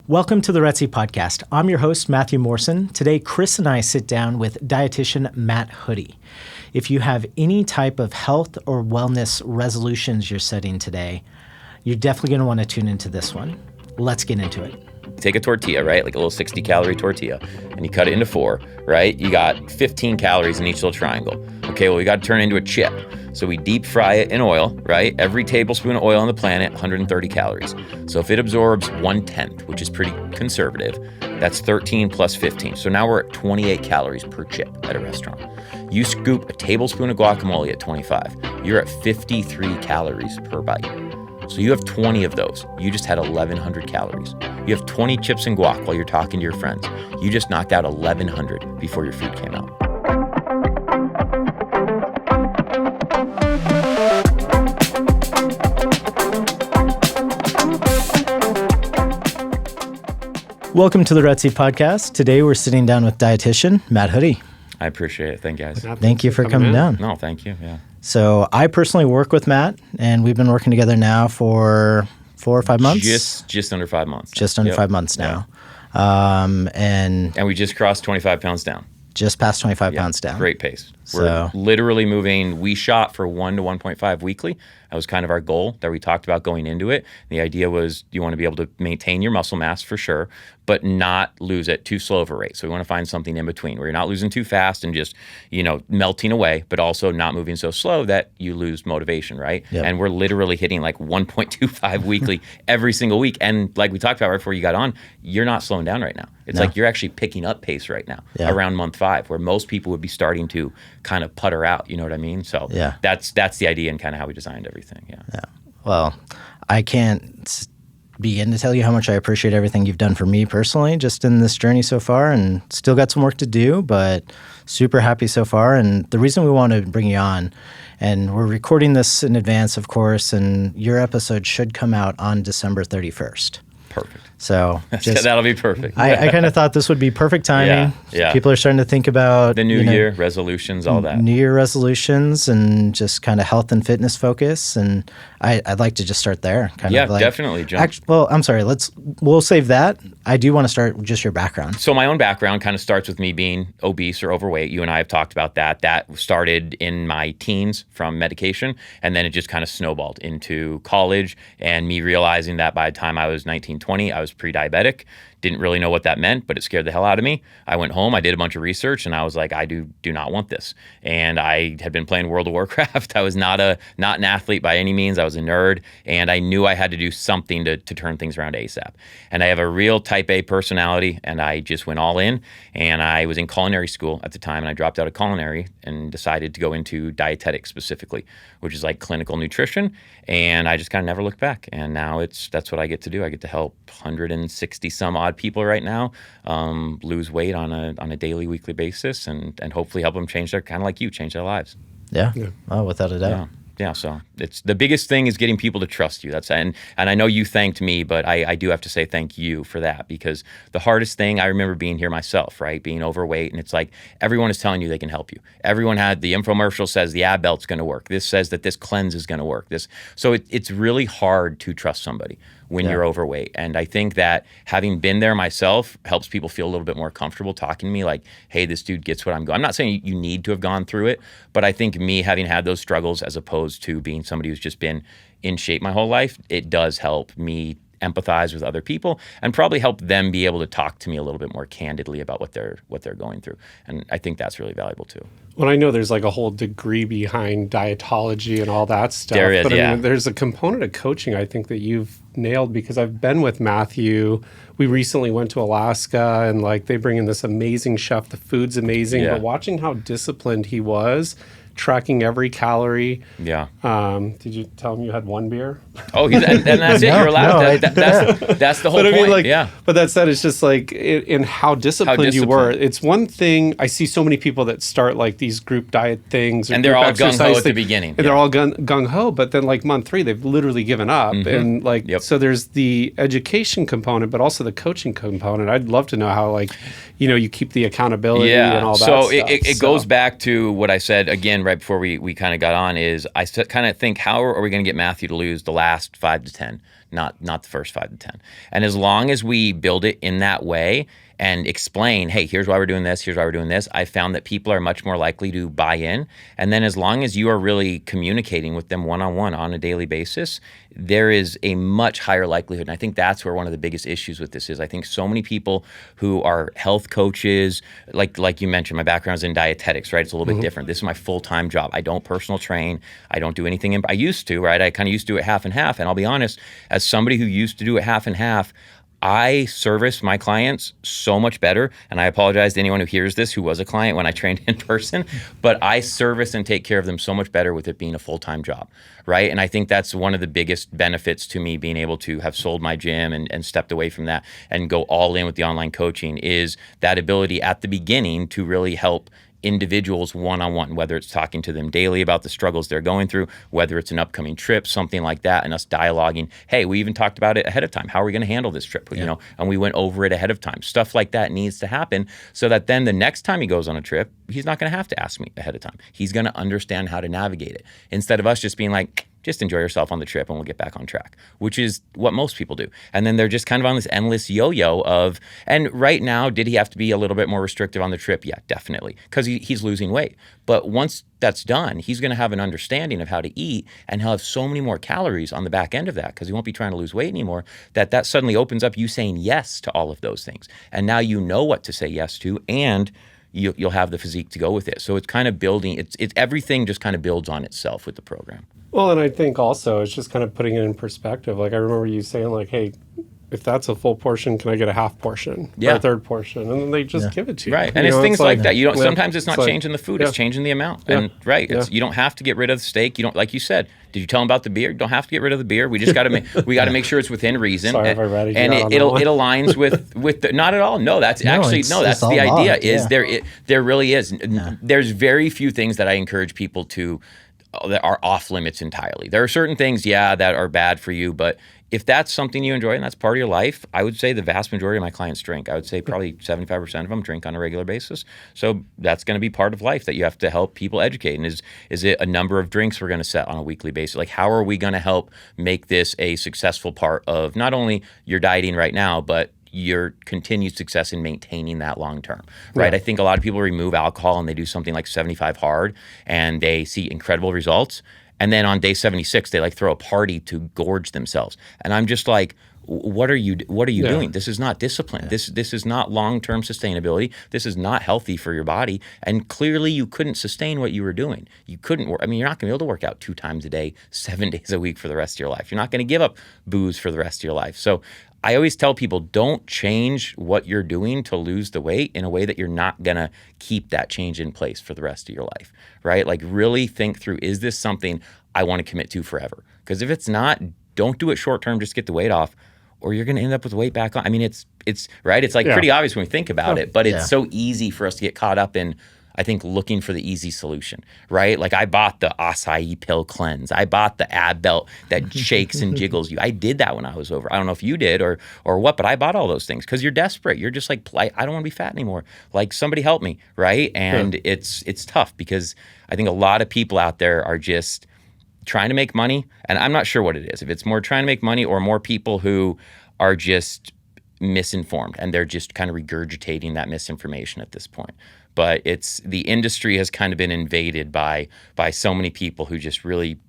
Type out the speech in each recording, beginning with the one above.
Welcome to the Retsy Podcast. I'm your host, Matthew Morrison. Today, Chris and I sit down with Dietitian Matt Hoodie. If you have any type of health or wellness resolutions you're setting today, you're definitely going to want to tune into this one. Let's get into it. Take a tortilla, right? Like a little 60-calorie tortilla, and you cut it into 4, right? You got 15 calories in each little triangle. Okay, well, we got to turn it into a chip. So we deep fry it in oil, right? Every tablespoon of oil on the planet, 130 calories. So if it absorbs 1/10, which is pretty conservative, that's 13 plus 15. So now we're at 28 calories per chip at a restaurant. You scoop a tablespoon of guacamole at 25. You're at 53 calories per bite. So you have 20 of those. You just had 1,100 calories. You have 20 chips and guac while you're talking to your friends. You just knocked out 1,100 before your food came out. Welcome to the Retsy Podcast. Today we're sitting down with Dietitian Matt Hoodie. I appreciate it. Thank you, guys. Thank you for coming down. No, thank you. Yeah. So I personally work with Matt, and we've been working together now for 4 or 5 months. Just under 5 months. Just under 5 months now. And we just crossed 25 pounds down. Just past 25 pounds down. Great pace. We're literally moving. We shot for 1 to 1.5 weekly. That was kind of our goal that we talked about going into it. The idea was you want to be able to maintain your muscle mass for sure, but not lose at too slow of a rate. So we want to find something in between where you're not losing too fast and just, melting away, but also not moving so slow that you lose motivation, right? Yep. And we're literally hitting like 1.25 weekly every single week. And like we talked about right before you got on, you're not slowing down right now. It's like you're actually picking up pace right now around month 5, where most people would be starting to kind of putter out. You know what I mean? So that's the idea and kind of how we designed everything. Yeah. Well, I can't begin to tell you how much I appreciate everything you've done for me personally, just in this journey so far, and still got some work to do, but super happy so far. And the reason we want to bring you on, and we're recording this in advance, of course, and your episode should come out on December 31st. Perfect. So that'll be perfect. I kind of thought this would be perfect timing. Yeah. People are starting to think about the new year resolutions, all that. New Year resolutions and just kind of health and fitness focus. And I'd like to just start there. Definitely. Jump. I'm sorry. We'll save that. I do want to start with just your background. So my own background kind of starts with me being obese or overweight. You and I have talked about that. That started in my teens from medication, and then it just kind of snowballed into college and me realizing that by the time I was 19, 20, I was pre-diabetic. Didn't really know what that meant, but it scared the hell out of me. I went home, I did a bunch of research, and I was like, I do not want this. And I had been playing World of Warcraft. I was not an athlete by any means. I was a nerd, and I knew I had to do something to turn things around ASAP. And I have a real type A personality, and I just went all in. And I was in culinary school at the time, and I dropped out of culinary and decided to go into dietetics specifically, which is like clinical nutrition. And I just kind of never looked back. And now that's what I get to do. I get to help 160 some odd people right now lose weight on a daily, weekly basis, and hopefully help them change their, kind of like you, change their lives. Yeah. Oh, without a doubt. Yeah, so it's the biggest thing is getting people to trust you. And I know you thanked me, but I do have to say thank you for that, because the hardest thing, I remember being here myself, right? Being overweight, and it's like everyone is telling you they can help you. Everyone had the infomercial says the ab belt's going to work. This says that this cleanse is going to work. So it's really hard to trust somebody when you're overweight. And I think that having been there myself helps people feel a little bit more comfortable talking to me like, hey, this dude gets what I'm going. I'm not saying you need to have gone through it, but I think me having had those struggles as opposed to being somebody who's just been in shape my whole life, it does help me empathize with other people and probably help them be able to talk to me a little bit more candidly about what they're going through. And I think that's really valuable too. Well, I know there's like a whole degree behind dietology and all that stuff. There is, but I mean, there's a component of coaching I think that you've nailed, because I've been with Matthew. We recently went to Alaska, and like they bring in this amazing chef. The food's amazing, but watching how disciplined he was, tracking every calorie. Yeah. Did you tell him you had 1 beer? Oh, and that's it. You're allowed. That's the whole point. I mean, yeah. But that said, it's just like in how disciplined you were. It's one thing. I see so many people that start like these group diet things, and they're all gung ho at the beginning, and they're all gung ho. But then like month 3, they've literally given up, and like so there's the education component, but also the coaching component. I'd love to know how you keep the accountability and all that. So it goes back to what I said again right before we kind of got on. Is I kind of think, how are we going to get Matthew to lose the last 5 to 10 not the first 5 to 10. And as long as we build it in that way and explain, hey, here's why we're doing this, here's why we're doing this, I found that people are much more likely to buy in. And then as long as you are really communicating with them one-on-one on a daily basis, there is a much higher likelihood. And I think that's where one of the biggest issues with this is. I think so many people who are health coaches, like you mentioned, my background is in dietetics, right? It's a little bit different. This is my full-time job. I don't personal train. I don't do anything. I used to, right? I kind of used to do it half and half. And I'll be honest, as somebody who used to do it half and half, I service my clients so much better, and I apologize to anyone who hears this who was a client when I trained in person, but I service and take care of them so much better with it being a full-time job, right? And I think that's one of the biggest benefits to me being able to have sold my gym and stepped away from that and go all in with the online coaching is that ability at the beginning to really help individuals one-on-one, whether it's talking to them daily about the struggles they're going through, whether it's an upcoming trip, something like that, and us dialoguing, hey, we even talked about it ahead of time. How are we going to handle this trip? You know, and we went over it ahead of time. Stuff like that needs to happen so that then the next time he goes on a trip, he's not going to have to ask me ahead of time. He's going to understand how to navigate it instead of us just being like, just enjoy yourself on the trip and we'll get back on track, which is what most people do. And then they're just kind of on this endless yo-yo of, and right now, did he have to be a little bit more restrictive on the trip? Yeah, definitely, because he's losing weight. But once that's done, he's going to have an understanding of how to eat, and he'll have so many more calories on the back end of that because he won't be trying to lose weight anymore, that suddenly opens up you saying yes to all of those things. And now you know what to say yes to, and you'll have the physique to go with it. So it's kind of building, it's everything just kind of builds on itself with the program. Well, and I think also it's just kind of putting it in perspective. Like I remember you saying like, hey, if that's a full portion, can I get a half portion or a third portion? And then they just give it to you. Right. And it's things like that. You don't, sometimes it's not changing the food, it's changing the amount. And it's, you don't have to get rid of the steak. You don't, like you said, did you tell them about the beer? You don't have to get rid of the beer. We just got to make sure it's within reason. Sorry if I ratted you and out on it that one. aligns with the, not at all. No, that's actually, that's the idea is there really is. There's very few things that I encourage people to, that are off limits entirely. There are certain things, that are bad for you, but if that's something you enjoy and that's part of your life, I would say the vast majority of my clients drink. I would say probably 75% of them drink on a regular basis. So that's going to be part of life that you have to help people educate. And is it a number of drinks we're going to set on a weekly basis? Like, how are we going to help make this a successful part of not only your dieting right now, but your continued success in maintaining that long term, right? I think a lot of people remove alcohol and they do something like 75 hard and they see incredible results. And then on day 76, they like throw a party to gorge themselves. And I'm just like, what are you doing? This is not discipline. This is not long-term sustainability. This is not healthy for your body. And clearly you couldn't sustain what you were doing. You couldn't work. I mean, you're not going to be able to work out 2 times a day, 7 days a week for the rest of your life. You're not going to give up booze for the rest of your life. So I always tell people, don't change what you're doing to lose the weight in a way that you're not going to keep that change in place for the rest of your life, right? Like really think through, is this something I want to commit to forever? Because if it's not, don't do it short term, just get the weight off, or you're going to end up with weight back on. I mean, it's right. It's like pretty obvious when we think about it, but it's so easy for us to get caught up in, I think, looking for the easy solution, right? Like I bought the acai pill cleanse. I bought the ab belt that shakes and jiggles you. I did that when I was over. I don't know if you did or what, but I bought all those things because you're desperate. You're just like, I don't want to be fat anymore. Like somebody help me, right? And it's tough because I think a lot of people out there are just trying to make money. And I'm not sure what it is. If it's more trying to make money or more people who are just misinformed and they're just kind of regurgitating that misinformation at this point. But it's the industry has kind of been invaded by so many people who just really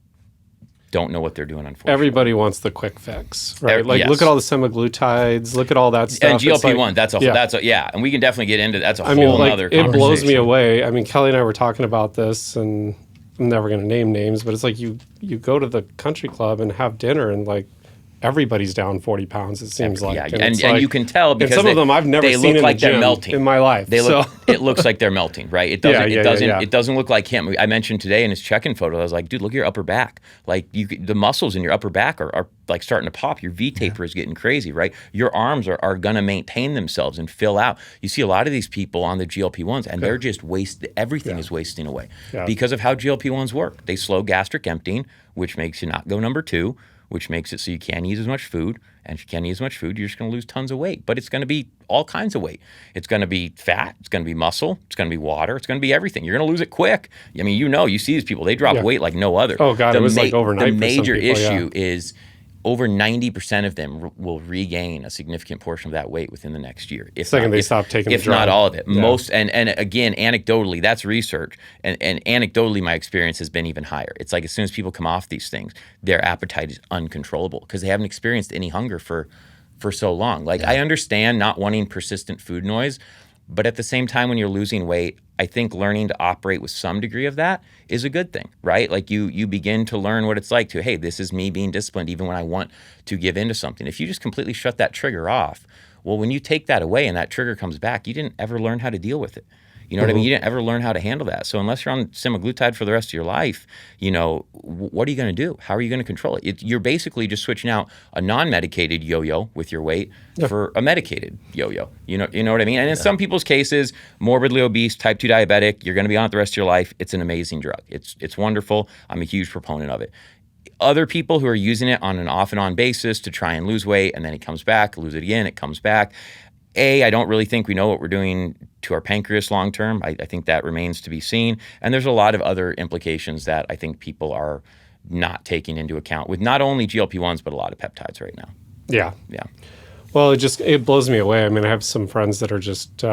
don't know what they're doing, unfortunately. Everybody wants the quick fix, right? Look at all the semaglutides, look at all that stuff. And GLP-1, that's and we can definitely get into that's a whole other conversation. It blows me away. I mean, Kelly and I were talking about this, and I'm never going to name names, but it's like you go to the country club and have dinner, and like everybody's down 40 pounds, it seems like. Yeah, and you can tell because some of them I've never seen in the gym in my life. It looks like they're melting, right? It doesn't look like him. I mentioned today in his check-in photo, I was like, dude, look at your upper back. Like the muscles in your upper back are like starting to pop. Your V-taper is getting crazy, right? Your arms are going to maintain themselves and fill out. You see a lot of these people on the GLP-1s and they're just everything is wasting away because of how GLP-1s work. They slow gastric emptying, which makes you not go number 2, which makes it so you can't eat as much food. And if you can't eat as much food, you're just going to lose tons of weight. But it's going to be all kinds of weight. It's going to be fat. It's going to be muscle. It's going to be water. It's going to be everything. You're going to lose it quick. I mean, you see these people. They drop weight like no other. Oh, God, it was like overnight. The major issue is over 90% of them will regain a significant portion of that weight within the next year. They stop taking if the drug. not all of it. Yeah. Most, and again, anecdotally, that's research. And anecdotally, my experience has been even higher. It's like as soon as people come off these things, their appetite is uncontrollable because they haven't experienced any hunger for so long. Like I understand not wanting persistent food noise, but at the same time, when you're losing weight, I think learning to operate with some degree of that is a good thing, right? Like you begin to learn what it's like to, hey, this is me being disciplined even when I want to give into something. If you just completely shut that trigger off, well, when you take that away and that trigger comes back, you didn't ever learn how to deal with it. You know what I mean? You didn't ever learn how to handle that. So unless you're on semaglutide for the rest of your life, what are you going to do? How are you going to control it? You're basically just switching out a non-medicated yo-yo with your weight for a medicated yo-yo. You know what I mean? And in some people's cases, morbidly obese, type 2 diabetic, you're going to be on it the rest of your life. It's an amazing drug. It's wonderful. I'm a huge proponent of it. Other people who are using it on an off and on basis to try and lose weight, and then it comes back, lose it again, it comes back. I don't really think we know what we're doing to our pancreas long term. I think that remains to be seen. And there's a lot of other implications that I think people are not taking into account with not only GLP-1s, but a lot of peptides right now. Yeah. Yeah. Well, it blows me away. I mean, I have some friends that are just, they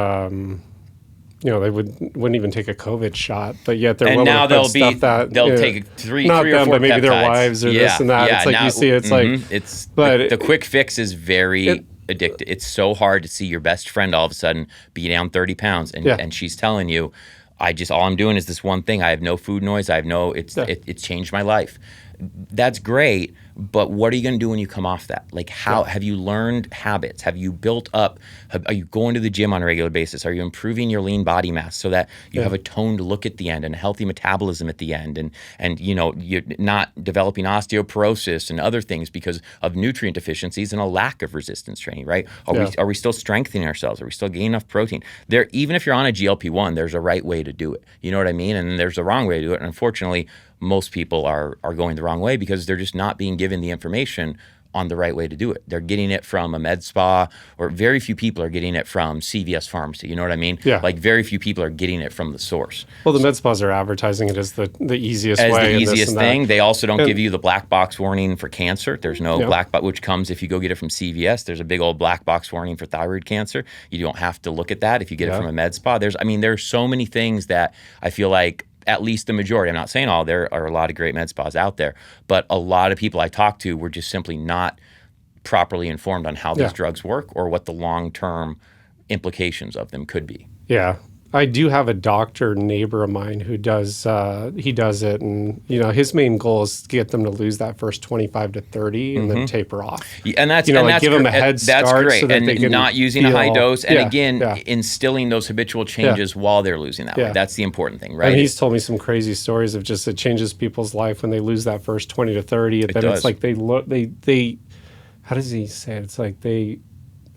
wouldn't even take a COVID shot, but yet they're and willing now to put stuff that they'll take three not or them, four but maybe peptides. their wives or this and that. It's like now, you see, it's like, but the quick fix is very addictive. It's so hard to see your best friend all of a sudden be down 30 pounds and she's telling you, all I'm doing is this one thing. I have no food noise. It's changed my life. That's great, but what are you going to do when you come off that? Like have you learned habits? Have you built up, are you going to the gym on a regular basis? Are you improving your lean body mass so that you have a toned look at the end and a healthy metabolism at the end and you're not developing osteoporosis and other things because of nutrient deficiencies and a lack of resistance training, right? Are we still strengthening ourselves? Are we still getting enough protein? Even if you're on a GLP-1, there's a right way to do it. You know what I mean? And then there's a wrong way to do it. And unfortunately, most people are going the wrong way because they're just not being given the information on the right way to do it. They're getting it from a med spa, or very few people are getting it from CVS Pharmacy. You know what I mean? Yeah. Like very few people are getting it from the source. Well, the med spas are advertising it as the easiest way. As the easiest thing. They also don't And give you the black box warning for cancer. There's no black box, which comes if you go get it from CVS. There's a big old black box warning for thyroid cancer. You don't have to look at that if you get it from a med spa. There's so many things that I feel like, at least the majority, I'm not saying all, there are a lot of great med spas out there, but a lot of people I talk to were just simply not properly informed on how these drugs work or what the long-term implications of them could be. Yeah. I do have a doctor neighbor of mine who does it, and his main goal is to get them to lose that first 25 to 30 and then taper off. And that's give them a head start. That's great, so that and they can not using a high dose, and again, instilling those habitual changes while they're losing that weight. That's the important thing, right? And he's told me some crazy stories of just it changes people's life when they lose that first 20 to 30. And then it's like they how does he say it? It's like they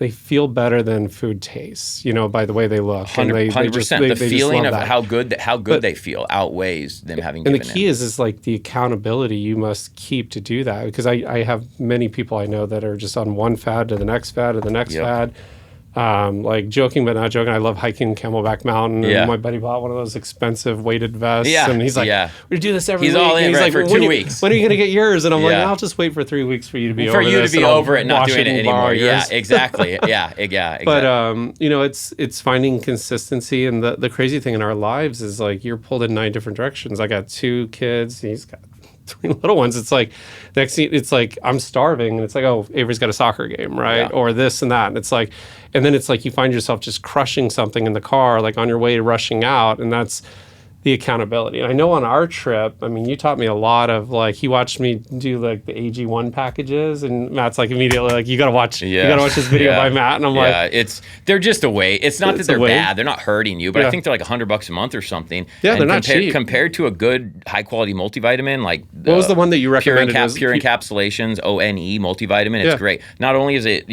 feel better than food tastes, by the way they look. 100%. The feeling of how good they feel outweighs them having given in. And the key is like the accountability you must keep to do that. Because I have many people I know that are just on one fad to the next fad to the next fad. Like joking but not joking, I love hiking Camelback Mountain. And my buddy bought one of those expensive weighted vests. And he's like, we do this every week. He's all in for 2 weeks. When are you going to get yours? And I'm like, I'll just wait for 3 weeks for you to be over this. For you to be over it, not doing it anymore. Yeah, exactly. Exactly. But, it's finding consistency. And the crazy thing in our lives is like you're pulled in 9 different directions. I got 2 kids. He's got 3 little ones. It's like next thing, it's like I'm starving, and it's like, oh, Avery's got a soccer game, right? Or this and that, and it's like, and then it's like you find yourself just crushing something in the car, like on your way to rushing out, and that's the accountability. And I know on our trip, I mean, you taught me a lot of like, he watched me do like the AG1 packages, and Matt's like immediately like, you got to watch this video by Matt. And I'm like, they're just a way. It's not that they're bad. They're not hurting you, but I think they're like $100 a month or something. Yeah, they're not cheap. Compared to a good high quality multivitamin, like what was the one that you recommended? Pure Encapsulations, ONE multivitamin. It's great. Not only is it,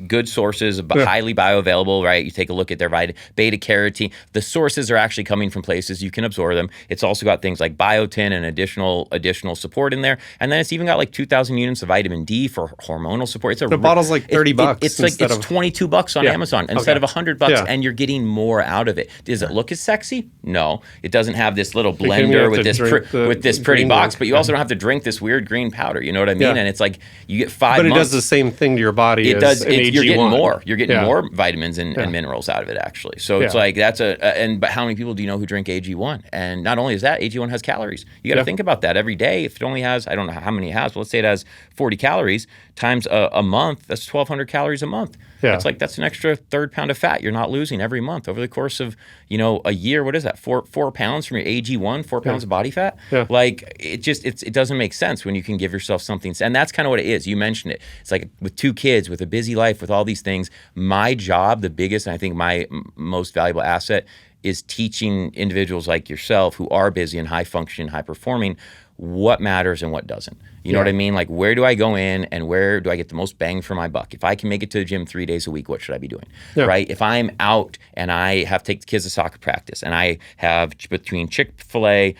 good sources, but highly bioavailable, right? You take a look at their beta carotene. The sources are actually coming from places you can can absorb them. It's also got things like biotin and additional support in there. And then it's even got like 2,000 units of vitamin D for hormonal support. The bottle's like $30. It's $22 on Amazon instead of $100, and you're getting more out of it. Does it look as sexy? No, it doesn't have this little blender with this pretty box, but you also don't have to drink this weird green powder. You know what I mean? Yeah. And it's like you get 5 months. But it does the same thing to your body. It does. You're getting more. You're getting more vitamins and minerals out of it, actually. So it's like that's but how many people do you know who drink AG1? And not only is that, AG1 has calories. You got to think about that every day. If it only has, I don't know how many it has, but let's say it has 40 calories times a month, that's 1,200 calories a month. Yeah. That's an extra third pound of fat you're not losing every month over the course of, a year. What is that? 4 pounds from your AG1, 4 pounds of body fat? Yeah. Like it doesn't make sense when you can give yourself something. And that's kind of what it is. You mentioned it. It's like with 2 kids, with a busy life, with all these things, my job, the biggest, and I think my most valuable asset is teaching individuals like yourself who are busy and high functioning, high performing, what matters and what doesn't. You know what I mean? Like, where do I go in and where do I get the most bang for my buck? If I can make it to the gym 3 days a week, what should I be doing? Yeah. Right? If I'm out and I have to take the kids to soccer practice and I have between Chick-fil-A,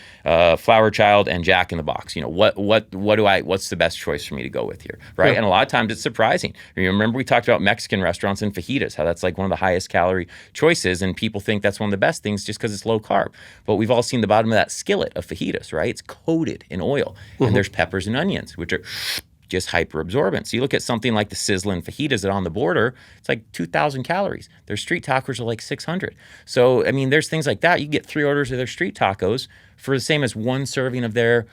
Flower Child, and Jack in the Box, what's the best choice for me to go with here? Right? Yeah. And a lot of times it's surprising. You remember we talked about Mexican restaurants and fajitas, how that's like one of the highest calorie choices, and people think that's one of the best things just because it's low carb. But we've all seen the bottom of that skillet of fajitas, right? It's coated in oil, and there's peppers and onions, which are just hyper absorbent. So you look at something like the sizzling fajitas that are on the border, it's like 2,000 calories. Their street tacos are like 600. So, I mean, there's things like that. You get 3 orders of their street tacos for the same as 1 serving of their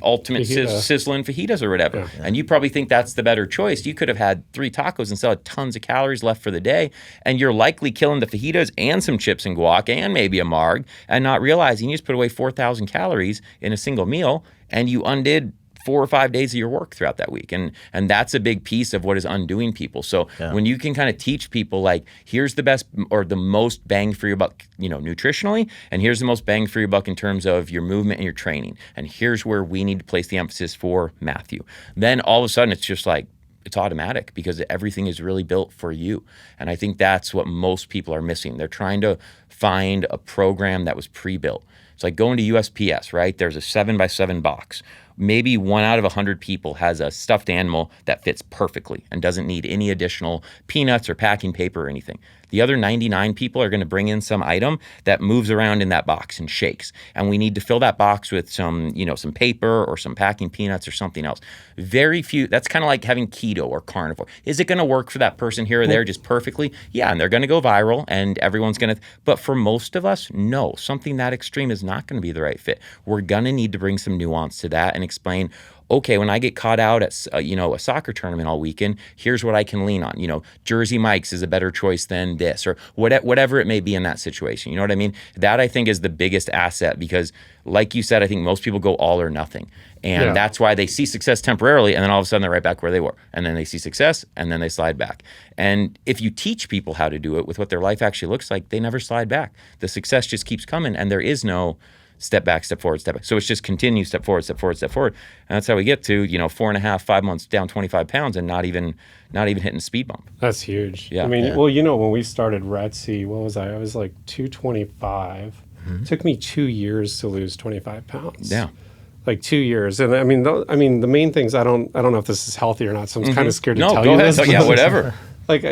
ultimate sizzling fajitas or whatever. Yeah. And you probably think that's the better choice. You could have had 3 tacos and still had tons of calories left for the day. And you're likely killing the fajitas and some chips and guac and maybe a marg and not realizing you just put away 4,000 calories in a single meal and you undid 4 or 5 days of your work throughout that week. And that's a big piece of what is undoing people. So when you can kind of teach people, like, here's the best or the most bang for your buck, nutritionally, and here's the most bang for your buck in terms of your movement and your training, and here's where we need to place the emphasis for Matthew. Then all of a sudden it's just like, it's automatic because everything is really built for you. And I think that's what most people are missing. They're trying to find a program that was pre-built. It's like going to USPS, right? There's a 7x7 box. Maybe 1 out of 100 people has a stuffed animal that fits perfectly and doesn't need any additional peanuts or packing paper or anything. The other 99 people are going to bring in some item that moves around in that box and shakes. And we need to fill that box with some paper or some packing peanuts or something else. Very few. That's kind of like having keto or carnivore. Is it going to work for that person here or there just perfectly? Yeah, and they're going to go viral and everyone's going to. But for most of us, no. Something that extreme is not going to be the right fit. We're going to need to bring some nuance to that and explain, okay, when I get caught out at a soccer tournament all weekend, here's what I can lean on. Jersey Mike's is a better choice than this, or whatever it may be in that situation. You know what I mean? That, I think, is the biggest asset because, like you said, I think most people go all or nothing. And that's why they see success temporarily, and then all of a sudden they're right back where they were. And then they see success, and then they slide back. And if you teach people how to do it with what their life actually looks like, they never slide back. The success just keeps coming, and there is no step back, step forward, step back. So it's just continue, step forward, step forward, step forward. And that's how we get to, 4.5, 5 months down 25 pounds and not even hitting the speed bump. That's huge. Yeah. I mean, when we started Retsy, what was I? I was like 225. It took me 2 years to lose 25 pounds. Yeah. Like 2 years. And I mean, the main things, I don't know if this is healthy or not, so I'm kind of scared to tell you this. No, go ahead. Yeah, whatever.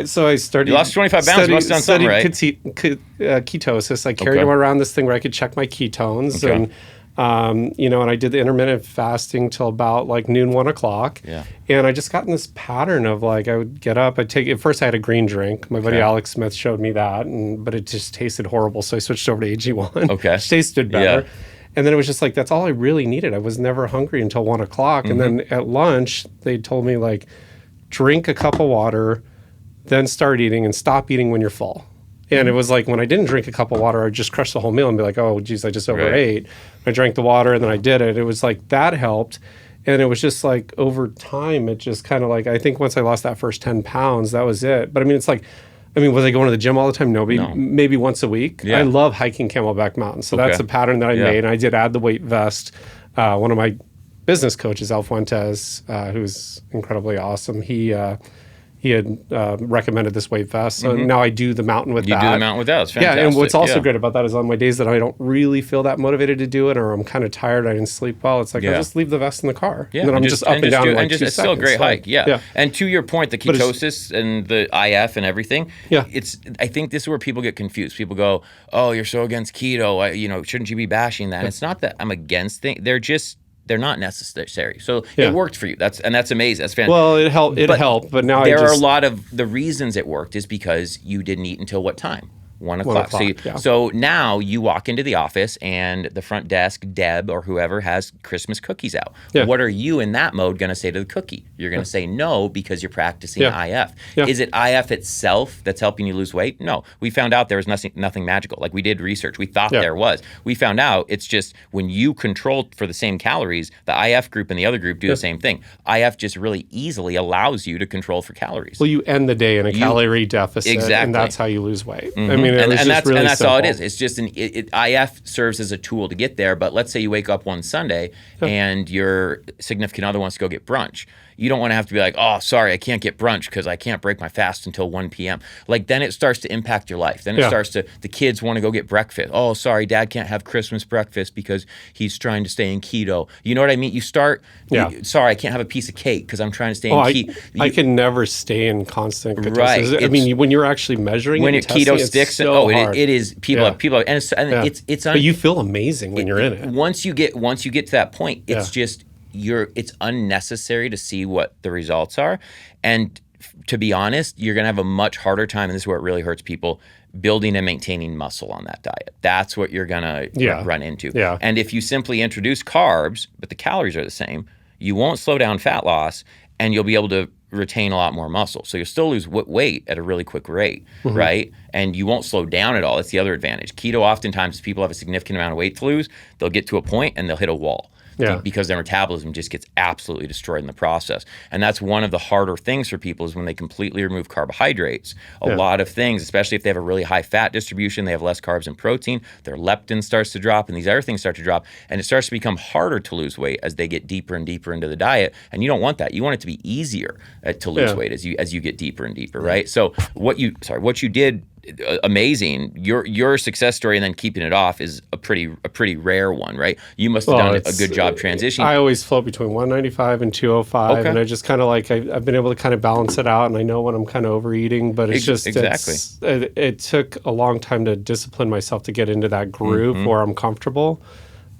So I started. You lost 25 pounds. You must have done something right. Ketosis. I carried around this thing where I could check my ketones, and and I did the intermittent fasting till about like noon, 1 o'clock. Yeah. And I just got in this pattern of like I would get up. At first I had a green drink. My buddy Alex Smith showed me that, but it just tasted horrible. So I switched over to AG1. Okay. Which tasted better. Yeah. And then it was just like, that's all I really needed. I was never hungry until 1 o'clock. And then at lunch, they told me, like, drink a cup of water, then start eating, and stop eating when you're full. And it was like, when I didn't drink a cup of water, I'd just crush the whole meal and be like, oh, geez, I just overate. Right. I drank the water, and then I did it. It was like, that helped. And it was just like, over time, it just kind of like, I think once I lost that first 10 pounds, that was it. But I mean, it's like, was I going to the gym all the time? No. Maybe once a week. Yeah. I love hiking Camelback Mountain. So that's a pattern that I made. And I did add the weight vest. One of my business coaches, Al Fuentes, who's incredibly awesome, he he had recommended this weight vest. So now I do the mountain with that. You do the mountain with that. It's fantastic. Yeah, and what's also great about that is on my days that I don't really feel that motivated to do it, or I'm kind of tired, I didn't sleep well, it's like I just leave the vest in the car. Yeah, and then I'm just up and down in like 2 seconds. It's still a great hike. Yeah. And to your point, the ketosis and the IF and everything. Yeah. I think this is where people get confused. People go, "Oh, you're so against keto. Shouldn't you be bashing that?" And it's not that I'm against things. They're not necessary. So it worked for you. That's amazing. That's fantastic. Well, it helped, but now there are a lot of the reasons it worked is because you didn't eat until what time? 1 o'clock. So now you walk into the office and the front desk, Deb or whoever, has Christmas cookies out. Yeah. What are you in that mode going to say to the cookie? You're going to say no because you're practicing IF. Yeah. Is it IF itself that's helping you lose weight? No. We found out there was nothing magical. Like we did research. We thought there was. We found out it's just when you control for the same calories, the IF group and the other group do the same thing. IF just really easily allows you to control for calories. Well, you end the day in a calorie deficit, and that's how you lose weight. I mean, and that's all it is. It's just IF serves as a tool to get there. But let's say you wake up one Sunday and your significant other wants to go get brunch. You don't want to have to be like, oh, sorry, I can't get brunch because I can't break my fast until 1 p.m. Like then it starts to impact your life. Then it starts to, the kids want to go get breakfast. Oh, sorry, Dad can't have Christmas breakfast because he's trying to stay in keto. You know what I mean? You start, sorry, I can't have a piece of cake because I'm trying to stay in keto. I can never stay in constant ketosis. Right. I mean, when you're actually measuring when it, keto sticks, so hard. It is, people have, but you feel amazing when you're in it. Once you get to that point, it's just, it's unnecessary to see what the results are. And to be honest, you're going to have a much harder time, and this is where it really hurts people, building and maintaining muscle on that diet. That's what you're going to run into. Yeah. And if you simply introduce carbs, but the calories are the same, you won't slow down fat loss, and you'll be able to retain a lot more muscle. So you'll still lose weight at a really quick rate, right? And you won't slow down at all. That's the other advantage. Keto, oftentimes, people have a significant amount of weight to lose. They'll get to a point, and they'll hit a wall. Because their metabolism just gets absolutely destroyed in the process. And that's one of the harder things for people is when they completely remove carbohydrates. A lot of things, especially if they have a really high fat distribution, they have less carbs and protein, their leptin starts to drop, and these other things start to drop, and it starts to become harder to lose weight as they get deeper and deeper into the diet. And you don't want that. You want it to be easier to lose weight as you get deeper and deeper, right? So what you did, amazing. Your success story and then keeping it off is a pretty rare one, right? You must have done a good job transitioning. I always float between 195 and 205, and I just kind of like I've been able to kind of balance it out, and I know when I'm kind of overeating, but it's just it took a long time to discipline myself to get into that groove where I'm comfortable.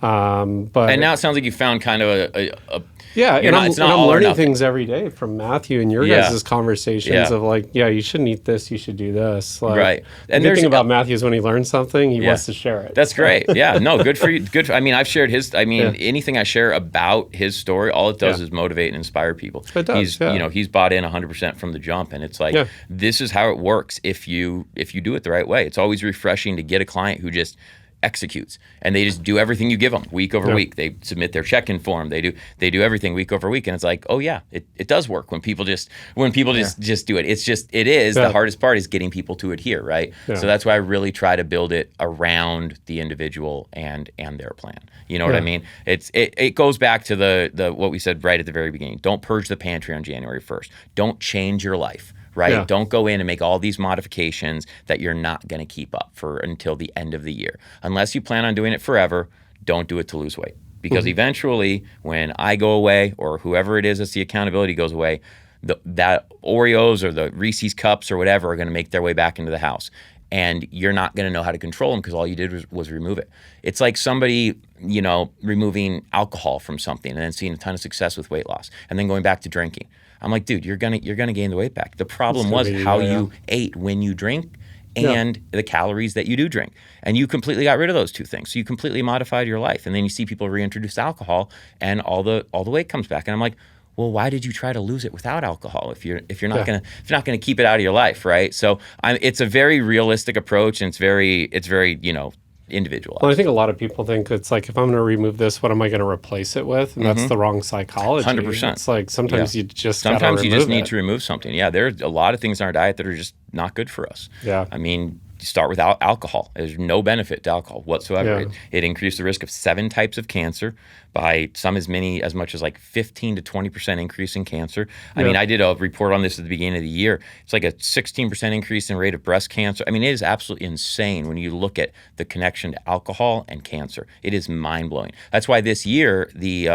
And now it sounds like you found kind of a I'm learning things every day from Matthew and your guys' conversations of like, you shouldn't eat this, you should do this. Like, right. And the good thing about Matthew is when he learns something, he wants to share it. That's great. Yeah, no, good for you. I mean, I've shared anything I share about his story, all it does is motivate and inspire people. It does, he's bought in 100% from the jump, and it's like, this is how it works if you do it the right way. It's always refreshing to get a client who just executes, and they just do everything you give them week over week. They submit their check-in form. They do everything week over week, and it's like, oh yeah, it does work when people just do it. It's the hardest part is getting people to adhere, right? So that's why I really try to build it around the individual and their plan. You know what I mean? It goes back to the what we said right at the very beginning. Don't purge the pantry on January 1st. Don't change your life. Right? Yeah. Don't go in and make all these modifications that you're not going to keep up for until the end of the year. Unless you plan on doing it forever, don't do it to lose weight. Because eventually, when I go away or whoever it is that's the accountability goes away, that Oreos or the Reese's Cups or whatever are going to make their way back into the house. And you're not going to know how to control them because all you did was remove it. It's like somebody, removing alcohol from something and then seeing a ton of success with weight loss and then going back to drinking. I'm like, dude, you're gonna gain the weight back. The problem was how you ate when you drink and the calories that you do drink. And you completely got rid of those two things. So you completely modified your life. And then you see people reintroduce alcohol and all the weight comes back. And I'm like, well, why did you try to lose it without alcohol if you're not gonna keep it out of your life, right? So it's a very realistic approach, and it's very individualized. Well, I think a lot of people think it's like, if I'm going to remove this, what am I going to replace it with? And that's the wrong psychology. 100%. It's like sometimes you just need to remove something. Yeah, there's a lot of things in our diet that are just not good for us. Yeah. I mean, start with alcohol. There's no benefit to alcohol whatsoever. Yeah. It increased the risk of 7 types of cancer by as much as like 15 to 20% increase in cancer. I mean, I did a report on this at the beginning of the year. It's like a 16% increase in rate of breast cancer. I mean, it is absolutely insane when you look at the connection to alcohol and cancer. It is mind-blowing. That's why this year the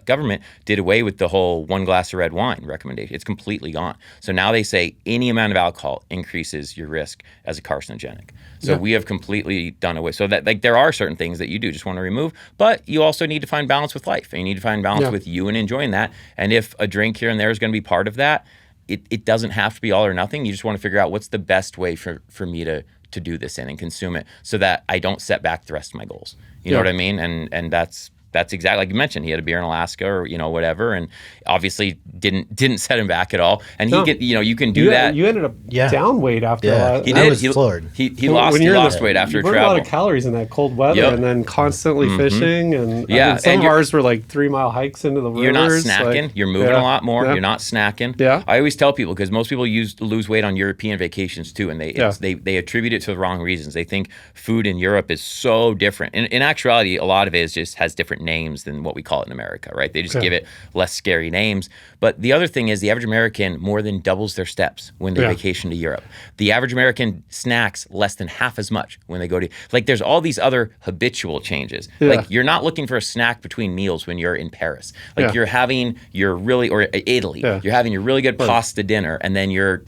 government did away with the whole 1 glass of red wine recommendation. It's completely gone. So now they say any amount of alcohol increases your risk as a carcinogenic. So we have completely done away. So that, like, there are certain things that you do just want to remove, but you also need to find balance with life, and you need to find balance with you and enjoying that. And if a drink here and there is going to be part of that, it doesn't have to be all or nothing. You just want to figure out what's the best way for me to do this in and consume it so that I don't set back the rest of my goals. You know what I mean? And that's exactly like you mentioned. He had a beer in Alaska or whatever, and obviously didn't set him back at all. And you can do that. You ended up down weight after he did. I was floored. He lost weight after travel. You burn a lot of calories in that cold weather, and then constantly fishing, and some of ours were like 3-mile hikes into the rivers. You're not snacking. You're moving a lot more. You're not snacking. Yeah. I always tell people, because most people lose weight on European vacations too, and they attribute it to the wrong reasons. They think food in Europe is so different. In actuality, a lot of it just has different names than what we call it in America, right? They just give it less scary names. But the other thing is the average American more than doubles their steps when they vacation to Europe. The average American snacks less than half as much when they go to, like, there's all these other habitual changes. Like, you're not looking for a snack between meals when you're in Paris. Like, you're having or Italy, you're having your really good pasta dinner, and then you're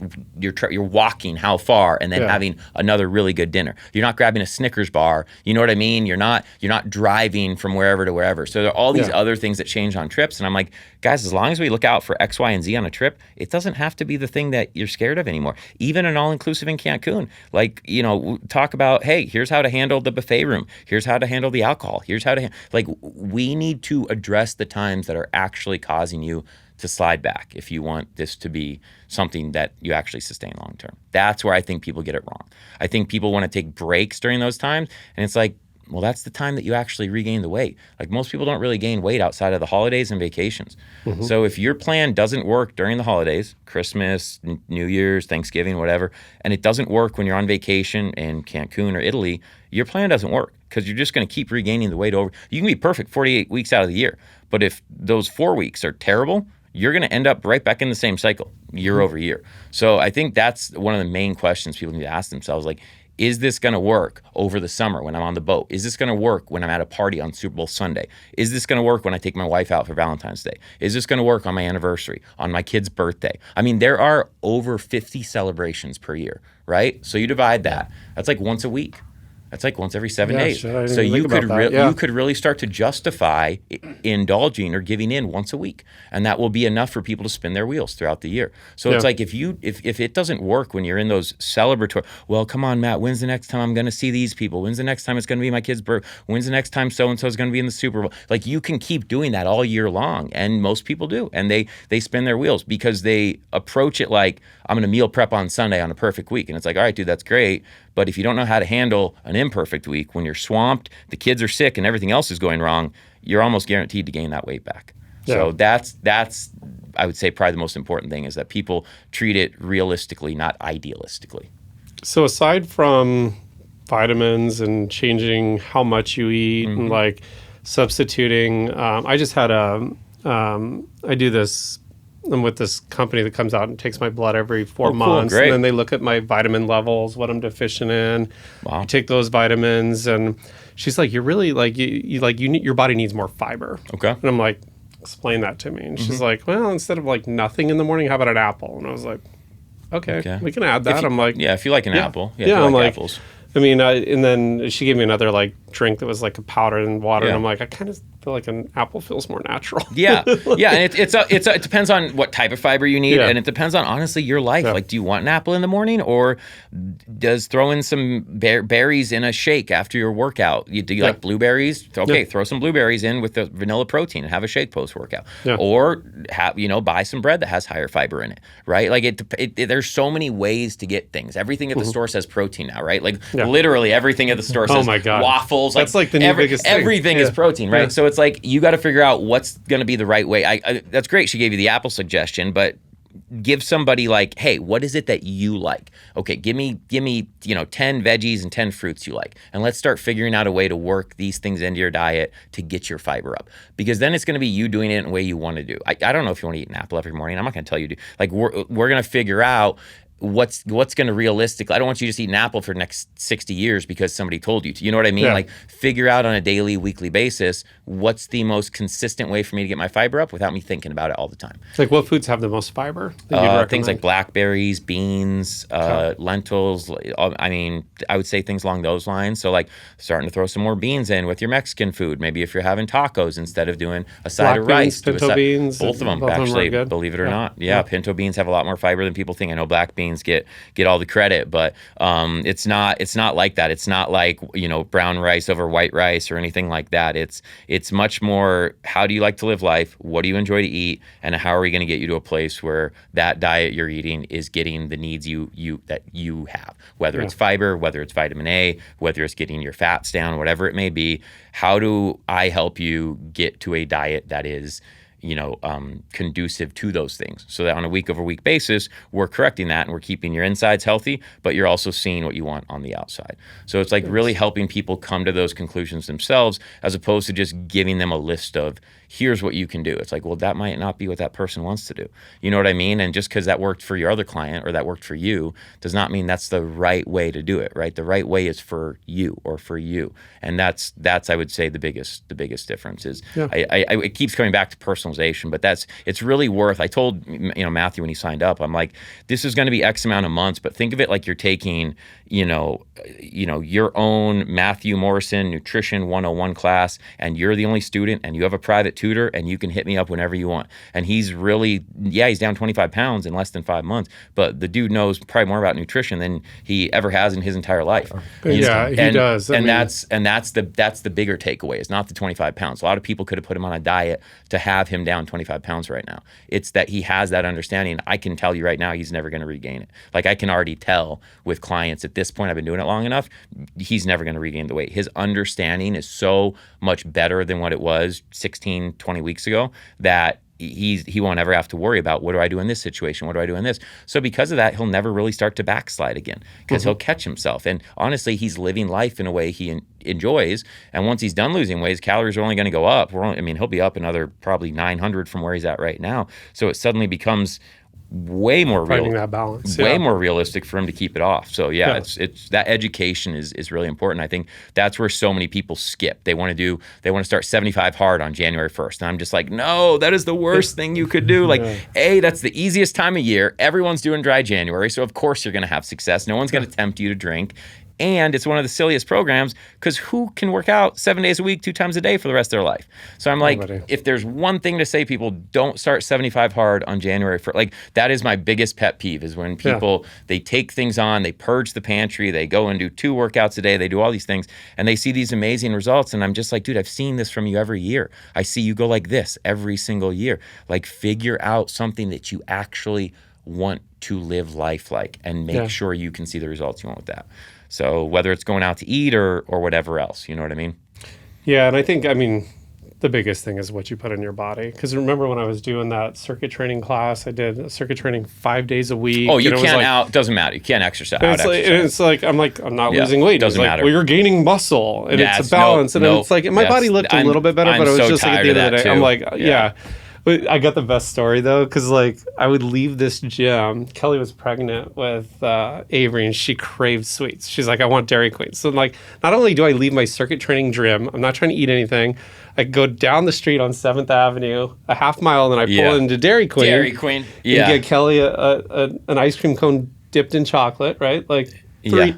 walking how far, and then having another really good dinner. You're not grabbing a Snickers bar. You know what I mean? You're not driving from wherever to wherever. So there are all these other things that change on trips. And I'm like, guys, as long as we look out for X, Y, and Z on a trip, it doesn't have to be the thing that you're scared of anymore. Even an all-inclusive in Cancun, like, talk about, hey, here's how to handle the buffet room. Here's how to handle the alcohol. Here's how to we need to address the times that are actually causing you to slide back if you want this to be something that you actually sustain long term. That's where I think people get it wrong. I think people want to take breaks during those times, and it's like, well, that's the time that you actually regain the weight. Like, most people don't really gain weight outside of the holidays and vacations. So if your plan doesn't work during the holidays, Christmas, New Year's, Thanksgiving, whatever, and it doesn't work when you're on vacation in Cancun or Italy, your plan doesn't work, because you're just going to keep regaining the weight over. You can be perfect 48 weeks out of the year, but if those 4 weeks are terrible, you're going to end up right back in the same cycle year over year. So I think that's one of the main questions people need to ask themselves. Like, is this going to work over the summer when I'm on the boat? Is this going to work when I'm at a party on Super Bowl Sunday? Is this going to work when I take my wife out for Valentine's Day? Is this going to work on my anniversary, on my kid's birthday? I mean, there are over 50 celebrations per year, right? So you divide that. That's like once a week. That's like once every 7 days. Sure, so you could really start to justify indulging or giving in once a week, and that will be enough for people to spin their wheels throughout the year. So it's like, if it doesn't work when you're in those celebratory, well, come on, Matt, when's the next time I'm going to see these people? When's the next time it's going to be my kid's birthday? When's the next time so-and-so is going to be in the Super Bowl? Like, you can keep doing that all year long, and most people do, and they spin their wheels because they approach it like, I'm going to meal prep on Sunday on a perfect week. And it's like, all right, dude, that's great. But if you don't know how to handle an imperfect week, when you're swamped, the kids are sick, and everything else is going wrong, you're almost guaranteed to gain that weight back. Yeah. So that's I would say probably the most important thing, is that people treat it realistically, not idealistically. So aside from vitamins and changing how much you eat and like substituting, I just had I do this. I'm with this company that comes out and takes my blood every 4 months. Great. And then they look at my vitamin levels, what I'm deficient in. Wow. I take those vitamins, and she's like, you're really like, your body needs more fiber. Okay. And I'm like, explain that to me. And she's like, well, instead of like nothing in the morning, how about an apple? And I was like, okay. We can add that. I'm like, if you like an apple. Yeah, I'm like, apples. I mean, and then she gave me another like drink that was like a powder and water, and I'm like, I kind of feel like an apple feels more natural. And it depends on what type of fiber you need, and it depends on, honestly, your life. Like, do you want an apple in the morning, or does throw in some berries in a shake after your workout? Do you like blueberries? Okay, throw some blueberries in with the vanilla protein and have a shake post workout, or buy some bread that has higher fiber in it, right? Like, there's so many ways to get things. Everything at the store says protein now, right? Like, literally everything at the store says waffles. That's like the new biggest thing. Everything is protein, right? So it's like, you got to figure out what's going to be the right way. That's great. She gave you the apple suggestion, but give somebody like, hey, what is it that you like? Okay, give me 10 veggies and 10 fruits you like. And let's start figuring out a way to work these things into your diet to get your fiber up. Because then it's going to be you doing it in a way you want to do. I don't know if you want to eat an apple every morning. I'm not going to tell you to. Like, we're going to figure out what's going to realistically. I don't want you to just eat an apple for the next 60 years because somebody told you to. You know what I mean? Yeah. Like, figure out on a daily, weekly basis what's the most consistent way for me to get my fiber up without me thinking about it all the time. Like, what foods have the most fiber that you'd recommend? Things like blackberries, beans, lentils. I mean, I would say things along those lines. So, like, starting to throw some more beans in with your Mexican food. Maybe if you're having tacos, instead of doing a side of rice, pinto beans, both of them both actually, are good. believe it or not. Yeah, pinto beans have a lot more fiber than people think. I know black beans get all the credit, but it's not like that. It's not like, brown rice over white rice or anything like that. It's much more, how do you like to live life? What do you enjoy to eat? And how are we going to get you to a place where that diet you're eating is getting the needs that you have, whether it's fiber, whether it's vitamin A, whether it's getting your fats down, whatever it may be. How do I help you get to a diet that is conducive to those things, so that on a week-over-week basis, we're correcting that and we're keeping your insides healthy, but you're also seeing what you want on the outside. So it's like really helping people come to those conclusions themselves, as opposed to just giving them a list of, here's what you can do. It's like, well, that might not be what that person wants to do. You know what I mean? And just because that worked for your other client or that worked for you does not mean that's the right way to do it, right? The right way is for you or for you. And that's I would say the biggest difference is, it keeps coming back to personalization, but it's really worth. I told Matthew when he signed up, I'm like, this is going to be X amount of months, but think of it like you're taking your own Matthew Morrison Nutrition 101 class, and you're the only student, and you have a private tutor, and you can hit me up whenever you want. And he's really, he's down 25 pounds in less than 5 months, but the dude knows probably more about nutrition than he ever has in his entire life. He does. That's the bigger takeaway. It's not the 25 pounds. A lot of people could have put him on a diet to have him down 25 pounds right now. It's that he has that understanding. I can tell you right now, he's never going to regain it. Like, I can already tell with clients at this point, I've been doing it long enough, he's never going to regain the weight. His understanding is so much better than what it was 16, 20 weeks ago that he won't ever have to worry about, what do I do in this situation? What do I do in this? So because of that, he'll never really start to backslide again, because he'll catch himself. And honestly, he's living life in a way he enjoys. And once he's done losing weight, his calories are only going to go up. He'll be up another probably 900 from where he's at right now. So it suddenly becomes way more finding that balance, way more realistic for him to keep it off. So it's that education is really important. I think that's where so many people skip. They want to start 75 hard on January 1st. And I'm just like, no, that is the worst thing you could do. Like, that's the easiest time of year. Everyone's doing dry January. So of course you're going to have success. No one's going to tempt you to drink. And it's one of the silliest programs, because who can work out 7 days a week, 2 times a day for the rest of their life? So I'm like, if there's one thing to say, people, don't start 75 hard on January 1st. Like, that is my biggest pet peeve, is when people, they take things on, they purge the pantry, they go and do 2 workouts a day, they do all these things, and they see these amazing results. And I'm just like, dude, I've seen this from you every year. I see you go like this every single year. Like, figure out something that you actually want to live life like, and make sure you can see the results you want with that. So whether it's going out to eat or whatever else, you know what I mean? Yeah, and I think, the biggest thing is what you put in your body. Because remember when I was doing that circuit training class, I did circuit training 5 days a week. Oh, you can't doesn't matter. You can't exercise. I'm not losing weight. Doesn't matter. Well, you're gaining muscle, and it's a balance. It's like, my body looked a little bit better, but it was just like at the end of the day, I'm like, But I got the best story though, because I would leave this gym. Kelly was pregnant with Avery, and she craved sweets. She's like, I want Dairy Queen. So not only do I leave my circuit training gym, I'm not trying to eat anything. I go down the street on 7th Avenue, a half mile, and then I pull into Dairy Queen. Dairy Queen, and get Kelly an ice cream cone dipped in chocolate, right? Like,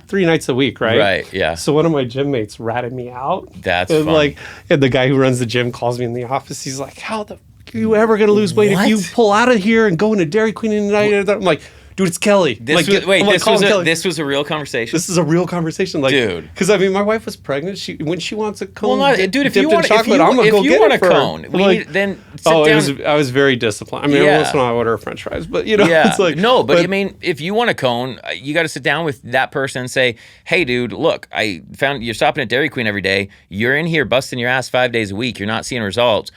three nights a week, right? Right, yeah. So one of my gym mates ratted me out. That's fun. And the guy who runs the gym calls me in the office. He's like, how the are you ever going to lose weight if you pull out of here and go into Dairy Queen tonight? I'm like, dude, it's Kelly. This was a real conversation? This is a real conversation. Like, dude. Because, my wife was pregnant. When she wants a cone if you want a cone, I was very disciplined. Every once in a while I order French fries, but, it's like. No, but if you want a cone, you got to sit down with that person and say, hey, dude, look, I found you're stopping at Dairy Queen every day. You're in here busting your ass 5 days a week. You're not seeing results.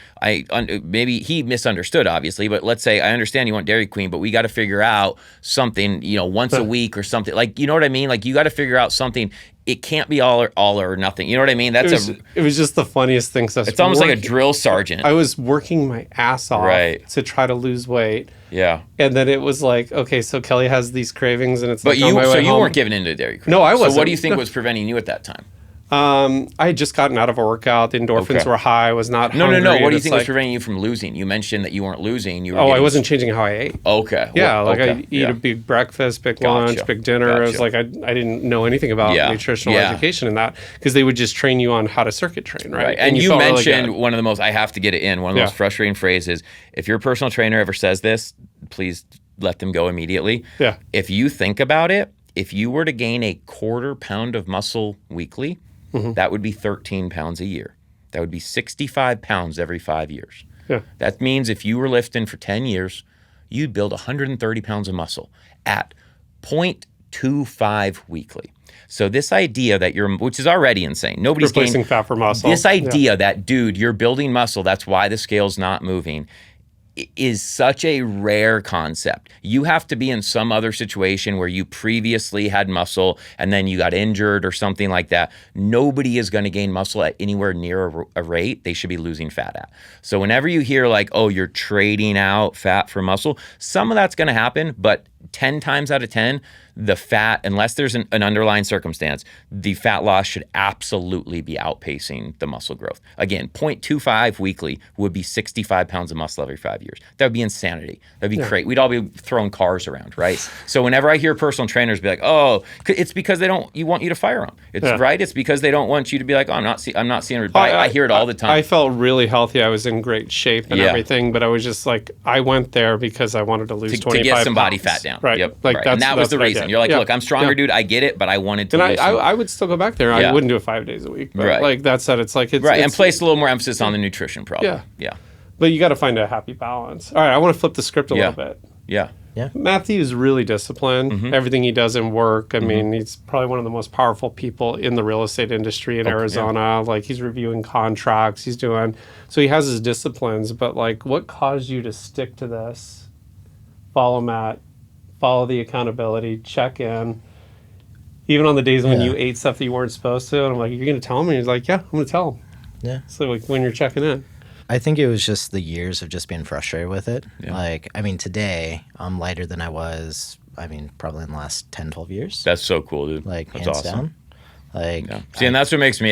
maybe he misunderstood, obviously, but let's say I understand you want Dairy Queen, but we got to figure out something, once a week or something. Like, you know what I mean? Like, you got to figure out something. It can't be all or nothing. You know what I mean? It was just the funniest thing. It's almost like a drill sergeant. I was working my ass off to try to lose weight. Yeah. And then it was like, okay, so Kelly has these cravings, and it's but like, you weren't giving into Dairy Queen. No, I wasn't. So what do you think was preventing you at that time? I had just gotten out of a workout. The endorphins were high. I was not hungry. No. What do you think was preventing you from losing? You mentioned that you weren't losing. I wasn't changing how I ate. Okay. Yeah, I eat a big breakfast, big lunch, big dinner. It was like I didn't know anything about nutritional education in that, because they would just train you on how to circuit train, right? And you mentioned one of the most, I have to get it in, one of the most frustrating phrases. If your personal trainer ever says this, please let them go immediately. Yeah. If you think about it, if you were to gain a 1/4 pound of muscle weekly, that would be 13 pounds a year. That would be 65 pounds every 5 years. Yeah. That means if you were lifting for 10 years, you'd build 130 pounds of muscle at 0.25 weekly. So this idea that which is already insane. Nobody's replacing fat for muscle. This idea that, dude, you're building muscle, that's why the scale's not moving, is such a rare concept. You have to be in some other situation where you previously had muscle and then you got injured or something like that. Nobody is going to gain muscle at anywhere near a rate they should be losing fat at. So whenever you hear like, oh, you're trading out fat for muscle, some of that's going to happen, but 10 times out of 10, the fat, unless there's an underlying circumstance, the fat loss should absolutely be outpacing the muscle growth. Again, 0.25 weekly would be 65 pounds of muscle every 5 years. That would be insanity. That'd be great. We'd all be throwing cars around, right? So whenever I hear personal trainers be like, oh, it's because they want you to fire them. It's right. It's because they don't want you to be like, oh, I'm not seeing it. I hear it all the time. I felt really healthy. I was in great shape and everything, but I was just like, I went there because I wanted to lose 25 pounds. To get some body fat down. Right. Yep. Like right. And that was the reason. You're like, look, I'm stronger, dude. I get it, but I wanted to. And I would still go back there. I wouldn't do it 5 days a week. But right. Like that said, it's like it's right. And place a little more emphasis on the nutrition, probably. Yeah. But you got to find a happy balance. All right, I want to flip the script a little bit. Yeah. Matthew is really disciplined. Everything he does in work. I mean, he's probably one of the most powerful people in the real estate industry in Arizona. Yeah. Like he's reviewing contracts. So he has his disciplines. But like, what caused you to stick to this? Follow Matt. Follow the accountability, check in. Even on the days when you ate stuff that you weren't supposed to, and I'm like, you're going to tell him? And he's like, yeah, I'm going to tell him. Yeah. So like when you're checking in. I think it was just the years of just being frustrated with it. Yeah. Like, I mean, today I'm lighter than I was, probably in the last 10, 12 years. That's so cool, dude. Like, that's hands awesome. down. Like, see, and that's what makes me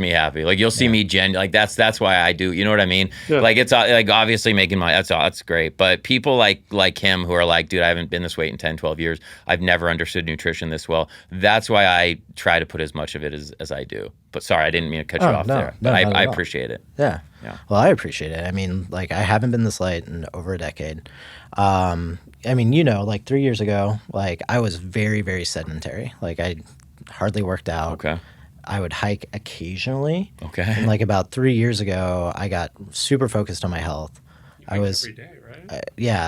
happy. Like you'll see me like that's why I do. You know what I mean? Yeah. Like it's like obviously making that's great. But people like him who are like, dude, I haven't been this weight in 10, 12 years. I've never understood nutrition this well. That's why I try to put as much of it as I do. But sorry, I didn't mean to cut you off there. But I appreciate it. Yeah. Well, I appreciate it. I mean, like I haven't been this light in over a decade. Like 3 years ago, like I was very, very sedentary. Like I hardly worked out. Okay. I would hike occasionally. Okay. And like about 3 years ago, I got super focused on my health. Every day, right?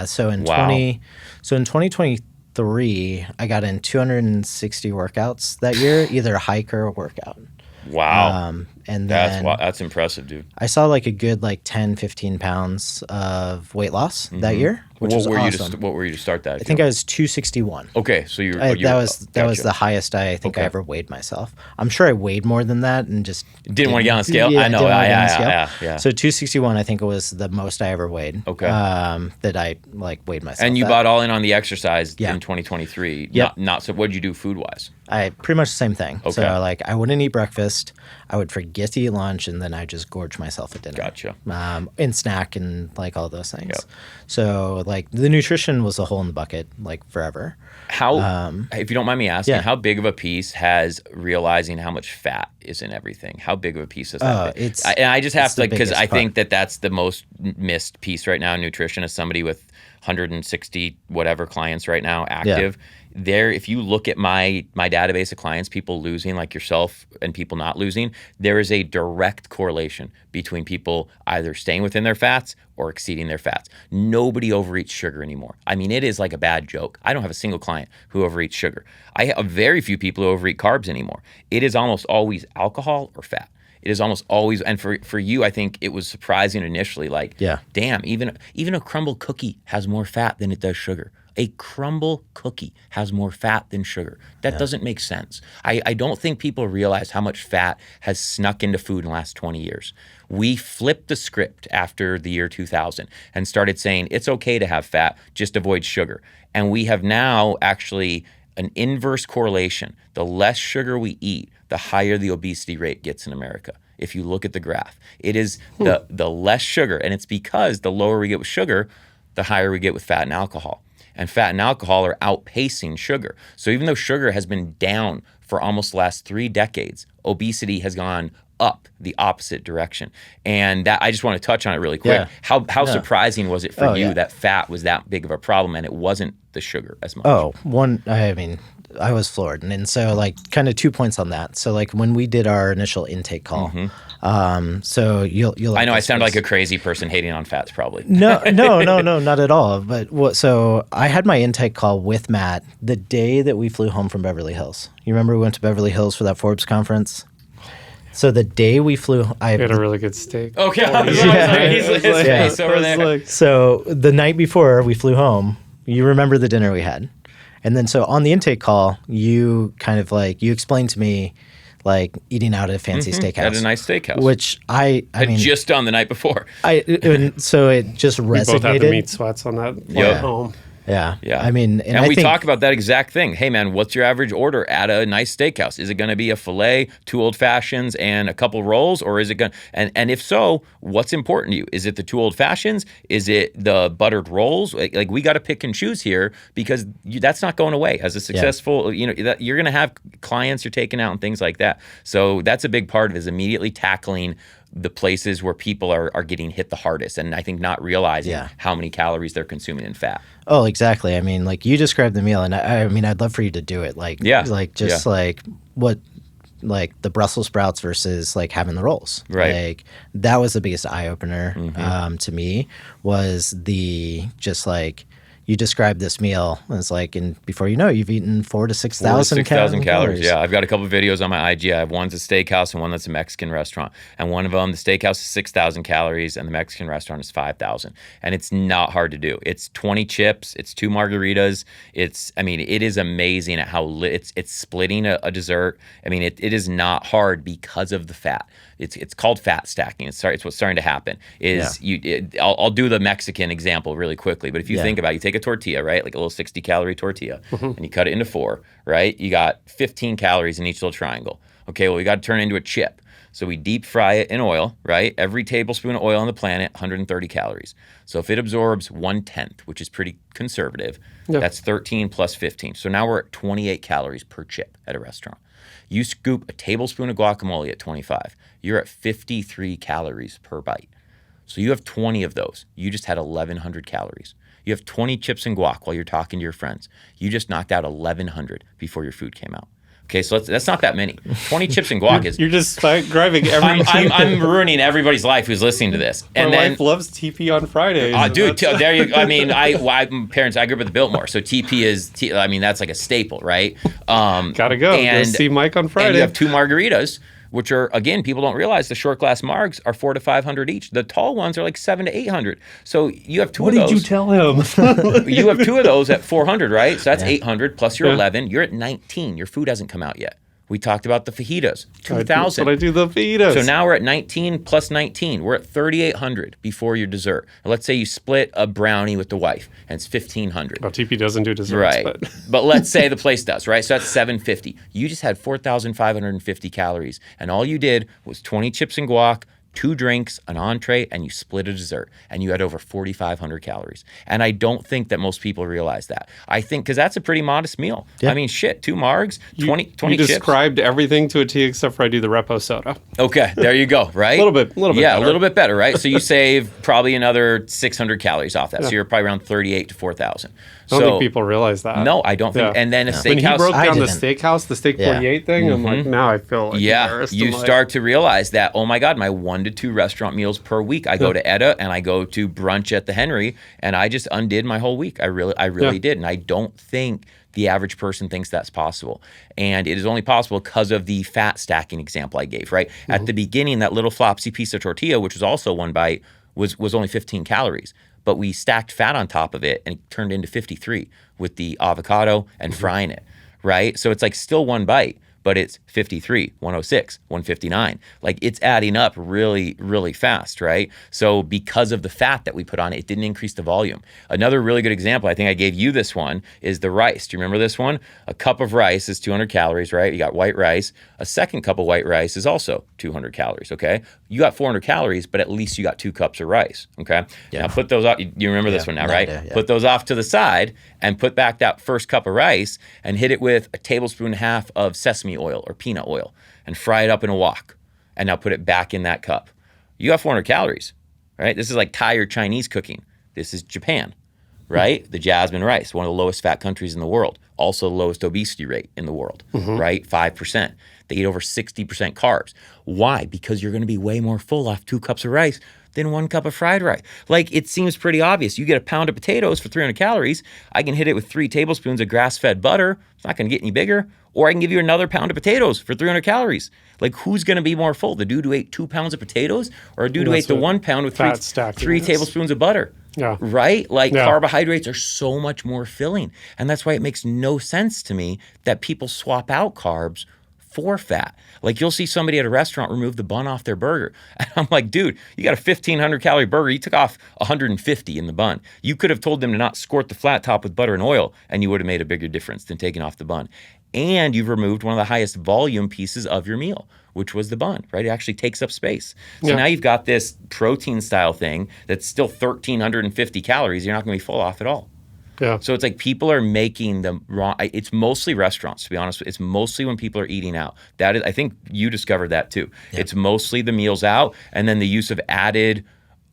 So in 2023, I got in 260 workouts that year, either a hike or a workout. Wow. And then that's impressive, dude. I saw like a good 10, 15 pounds of weight loss that year, which was awesome. What were you to start that? I think I was 261. Okay, so that was the highest I think I ever weighed myself. I'm sure I weighed more than that and just didn't want to get on the scale. Yeah, I know. Yeah. So 261, I think it was the most I ever weighed. Okay. That I weighed myself. And you bought all in on the exercise Yeah. in 2023. Yep. Not so. What'd you do food wise? I pretty much the same thing. Okay. So I wouldn't eat breakfast. I would forget to eat lunch, and then I just gorge myself at dinner. Gotcha. And snack and all those things. Yep. So the nutrition was a hole in the bucket forever. How, if you don't mind me asking, how big of a piece has realizing how much fat is in everything? How big of a piece is that? And I just have to because I think that's the most missed piece right now in nutrition as somebody with 160 whatever clients right now active. Yeah. If you look at my database of clients, people losing like yourself and people not losing, there is a direct correlation between people either staying within their fats or exceeding their fats. Nobody overeats sugar anymore. I mean, it is like a bad joke. I don't have a single client who overeats sugar. I have very few people who overeat carbs anymore. It is almost always alcohol or fat. It is almost always, and for you, I think it was surprising initially, like, damn, even a crumble cookie has more fat than it does sugar. A crumble cookie has more fat than sugar. That doesn't make sense. I don't think people realize how much fat has snuck into food in the last 20 years. We flipped the script after the year 2000 and started saying it's okay to have fat, just avoid sugar. And we have now actually an inverse correlation. The less sugar we eat, the higher the obesity rate gets in America. If you look at the graph, it is the less sugar, and it's because the lower we get with sugar, the higher we get with fat and alcohol. And fat and alcohol are outpacing sugar. So even though sugar has been down for almost the last 3 decades, obesity has gone up the opposite direction. And that, I just want to touch on it really quick. How surprising was it for you that fat was that big of a problem and it wasn't the sugar as much? I was floored. And so like kind of 2 points on that. So like when we did our initial intake call, so you'll I know I sound like a crazy person hating on fats probably. No, not at all. But so I had my intake call with Matt the day that we flew home from Beverly Hills. You remember we went to Beverly Hills for that Forbes conference? So the day we flew, I had a really good steak. Okay, his face over there. So the night before we flew home, you remember the dinner we had. And then so on the intake call, you kind of like, you explained to me like eating out at a fancy steakhouse. At a nice steakhouse. Which I mean, just done the night before. And so it just resonated. We both had the meat sweats on that flight home. Yeah. I mean, and we talk about that exact thing. Hey, man, what's your average order at a nice steakhouse? Is it going to be a filet, 2 old fashions, and a couple rolls, or is it going? And if so, what's important to you? Is it the 2 old fashions? Is it the buttered rolls? Like we got to pick and choose here because that's not going away. As a successful, you're going to have clients you're taking out and things like that. So that's a big part of it, is immediately tackling the places where people are getting hit the hardest, and I think not realizing how many calories they're consuming in fat. Oh, exactly. I mean, like you described the meal, and I mean, I'd love for you to do it. Like, like what, like the Brussels sprouts versus like having the rolls. Right. Like that was the biggest eye opener to me, was the just like you described this meal. And it's like, and before you know, you've eaten 4,000 to 6,000 calories. Yeah, I've got a couple of videos on my IG. I have one's a steakhouse and one that's a Mexican restaurant. And one of them, the steakhouse is 6,000 calories and the Mexican restaurant is 5,000. And it's not hard to do. It's 20 chips. It's 2 margaritas. It is amazing at how it's splitting a dessert. I mean, it is not hard because of the fat. It's called fat stacking. It's what's starting to happen. I'll do the Mexican example really quickly. But if you think about it, you take a tortilla, right? Like a little 60-calorie tortilla, and you cut it into 4, right? You got 15 calories in each little triangle. Okay, well, we got to turn it into a chip. So we deep fry it in oil, right? Every tablespoon of oil on the planet, 130 calories. So if it absorbs 1/10, which is pretty conservative, that's 13 plus 15. So now we're at 28 calories per chip at a restaurant. You scoop a tablespoon of guacamole at 25. You're at 53 calories per bite. So you have 20 of those. You just had 1,100 calories. You have 20 chips and guac while you're talking to your friends. You just knocked out 1,100 before your food came out. Okay, so that's not that many. 20 chips and guac is... You're just driving every... I'm ruining everybody's life who's listening to this. And My wife loves TP on Fridays. Dude, there you... I mean, I grew up at the Biltmore, so TP is... that's like a staple, right? Gotta go. Go see Mike on Friday. And you have 2 margaritas, which are, again, people don't realize the short glass margs are 400 to 500 each. The tall ones are like 700 to 800. So you have 2 of those. What did you tell him? You have 2 of those at 400, right? So that's 800 plus your 11. You're at 19. Your food hasn't come out yet. We talked about the fajitas, 2,000. But I do the fajitas. So now we're at 19 plus 19. We're at 3,800 before your dessert. And let's say you split a brownie with the wife, and it's 1,500. Well, TP doesn't do desserts. Right. But let's say the place does, right? So that's 750. You just had 4,550 calories, and all you did was 20 chips and guac, 2 drinks, an entree, and you split a dessert, and you had over 4,500 calories. And I don't think that most people realize that. I think, because that's a pretty modest meal. Yeah. I mean, shit, 2 margs, 20 chips. You described everything to a T except for I do the Repo soda. Okay, there you go, right? a little bit Yeah, better. A little bit better, right? So you save probably another 600 calories off that. So you're probably around 38 to 4,000. I don't think people realize that. No, I don't think. And then a steakhouse. When he broke down the steakhouse, the Steak 48 thing, I'm like, now I feel like embarrassed. You start to realize that, oh my God, my 1 to 2 restaurant meals per week. I go to Etta and I go to brunch at the Henry, and I just undid my whole week. I really did. And I don't think the average person thinks that's possible. And it is only possible because of the fat stacking example I gave, right? At the beginning, that little flopsy piece of tortilla, which was also one bite, was only 15 calories. But we stacked fat on top of it and it turned into 53 with the avocado and frying it, right? So it's like still one bite, but it's 53, 106, 159. Like it's adding up really, really fast, right? So because of the fat that we put on it, it didn't increase the volume. Another really good example, I think I gave you this one, is the rice. Do you remember this one? A cup of rice is 200 calories, right? You got white rice. A second cup of white rice is also 200 calories, okay? You got 400 calories, but at least you got 2 cups of rice, okay? Yeah. Now put those off. You remember this one now, right? Yeah. Put those off to the side and put back that first cup of rice and hit it with a tablespoon and a half of sesame oil or peanut oil and fry it up in a wok. And now put it back in that cup. You got 400 calories, right? This is like Thai or Chinese cooking. This is Japan, right? The jasmine rice, one of the lowest fat countries in the world. Also the lowest obesity rate in the world, right? 5%. They eat over 60% carbs. Why? Because you're going to be way more full off 2 cups of rice than 1 cup of fried rice. Like, it seems pretty obvious. You get a pound of potatoes for 300 calories. I can hit it with 3 tablespoons of grass-fed butter. It's not going to get any bigger. Or I can give you another pound of potatoes for 300 calories. Like, who's going to be more full? The dude who ate 2 pounds of potatoes or a dude who ate the 1 pound with 3 tablespoons of butter? Yeah. Right? Like, carbohydrates are so much more filling. And that's why it makes no sense to me that people swap out carbs for fat. Like, you'll see somebody at a restaurant remove the bun off their burger. And I'm like, dude, you got a 1,500 calorie burger. You took off 150 in the bun. You could have told them to not squirt the flat top with butter and oil, and you would have made a bigger difference than taking off the bun. And you've removed one of the highest volume pieces of your meal, which was the bun, right? It actually takes up space. So now you've got this protein style thing that's still 1,350 calories. You're not going to be full off at all. Yeah. So it's like people are making the wrong. It's mostly restaurants, to be honest. It's mostly when people are eating out. That is, I think you discovered that too. Yeah. It's mostly the meals out, and then the use of added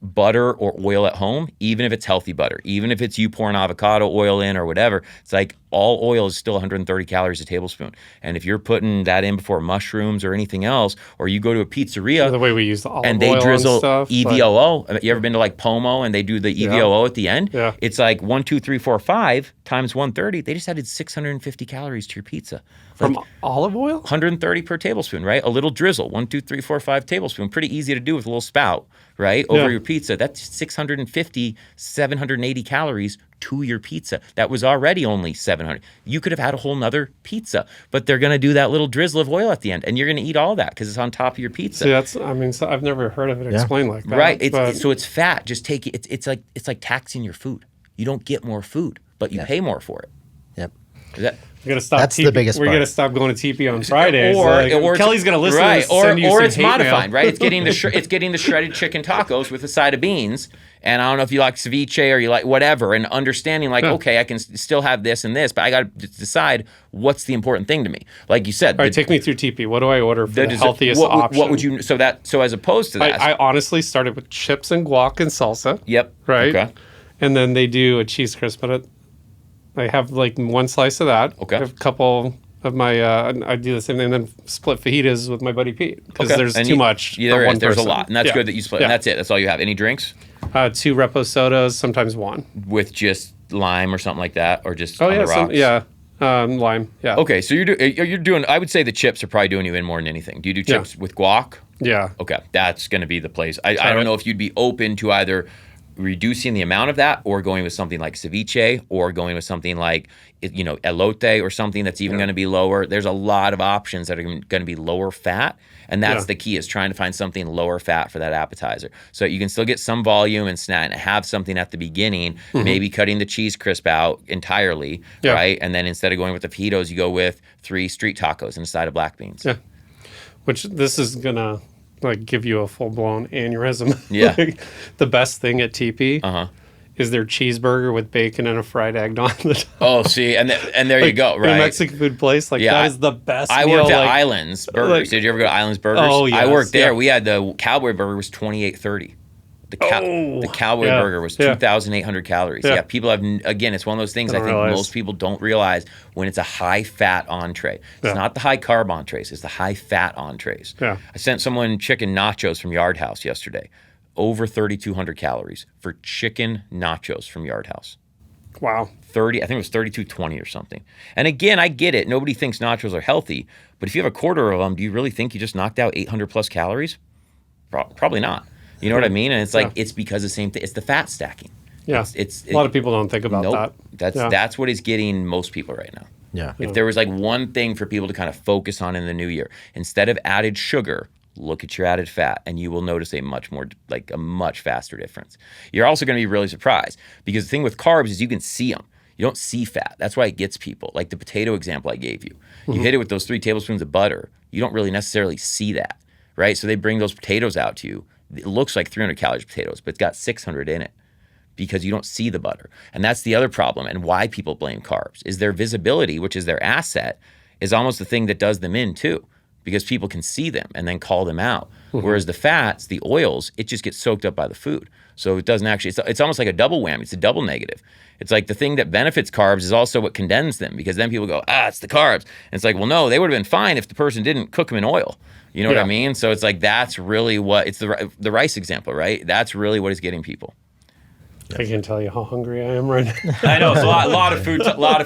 butter or oil at home, even if it's healthy butter, even if it's you pouring avocado oil in or whatever. It's like all oil is still 130 calories a tablespoon. And if you're putting that in before mushrooms or anything else, or you go to a pizzeria, the way we use the olive and they oil drizzle and stuff, EVOO. You ever been to like Pomo and they do the EVOO at the end? Yeah. It's like 1, 2, 3, 4, 5 times 130. They just added 650 calories to your pizza. From olive oil? 130 per tablespoon, right? A little drizzle, 1, 2, 3, 4, 5 tablespoon. Pretty easy to do with a little spout, right? Over your pizza. That's 650, 780 calories to your pizza. That was already only 700. You could have had a whole nother pizza, but they're going to do that little drizzle of oil at the end, and you're going to eat all that because it's on top of your pizza. See, so I've never heard of it explained like that. Right. So it's fat. Just take it. It's like taxing your food. You don't get more food, but you pay more for it. Yep. Is that? We're gonna stop. That's the biggest We're part. gonna stop going to TP on Fridays. Or Kelly's gonna listen. Right. To this, Or it's mail. modified. Right. It's getting the shredded chicken tacos with a side of beans. And I don't know if you like ceviche or you like whatever. And understanding like, okay, I can still have this and this, but I got to decide what's the important thing to me. Like you said. All right, take me through TP. What do I order for the healthiest option? What would you? So as opposed to that, I honestly started with chips and guac and salsa. Yep. Right. Okay. And then they do a cheese crisp, but I have like 1 slice of that. Okay. I have a couple of my, I do the same thing, and then split fajitas with my buddy Pete because there's too much. There's a lot, and that's good that you split. Yeah. And that's it. That's all you have. Any drinks? 2 Repo sodas, sometimes 1. With just lime or something like that, or just on the rocks? Lime. Yeah. Okay, so you're doing. I would say the chips are probably doing you in more than anything. Do you do chips with guac? Yeah. Okay, that's going to be the place. I don't know if you'd be open to either reducing the amount of that or going with something like ceviche or going with something like, elote or something that's even going to be lower. There's a lot of options that are going to be lower fat. And that's the key, is trying to find something lower fat for that appetizer. So you can still get some volume and snack and have something at the beginning, maybe cutting the cheese crisp out entirely, right? And then instead of going with the fajitos, you go with 3 street tacos and a side of black beans. Yeah. Which this is going to give you a full-blown aneurysm. Yeah. The best thing at TP is their cheeseburger with bacon and a fried egg on the top. Oh, see, and there you go, right? In a Mexican food place, that is the best I meal. worked at Islands Burgers. Did you ever go to Islands Burgers? Oh, yes. I worked there. We had the Cowboy Burger was $28.30. The Cowboy Burger was 2,800 calories. Yeah, people have, again, it's one of those things I think most people don't realize when it's a high-fat entree. It's not the high-carb entrees. It's the high-fat entrees. Yeah. I sent someone chicken nachos from Yard House yesterday. Over 3,200 calories for chicken nachos from Yard House. Wow. 30, I think it was 32.20 or something. And again, I get it. Nobody thinks nachos are healthy, but if you have a quarter of them, do you really think you just knocked out 800 plus calories? Probably not. You know what I mean? And it's like, it's because the same thing. It's the fat stacking. Yeah. A lot of people don't think about that. That's what is getting most people right now. Yeah. If there was like one thing for people to kind of focus on in the new year, instead of added sugar, look at your added fat, and you will notice a much faster difference. You're also going to be really surprised, because the thing with carbs is you can see them. You don't see fat. That's why it gets people. Like the potato example I gave you. You hit it with those 3 tablespoons of butter. You don't really necessarily see that, right? So they bring those potatoes out to you. It looks like 300 calories potatoes, but it's got 600 in it, because you don't see the butter. And that's the other problem, and why people blame carbs is their visibility, which is their asset, is almost the thing that does them in too, because people can see them and then call them out. Whereas the fats, the oils, it just gets soaked up by the food. So it doesn't actually, it's almost like a double whammy. It's a double negative. It's like the thing that benefits carbs is also what condemns them, because then people go, it's the carbs. And it's like, well, no, they would have been fine if the person didn't cook them in oil. You know what I mean? So it's like, that's really what, it's the rice example, right? That's really what is getting people. I can tell you how hungry I am right now. I know, it's a lot of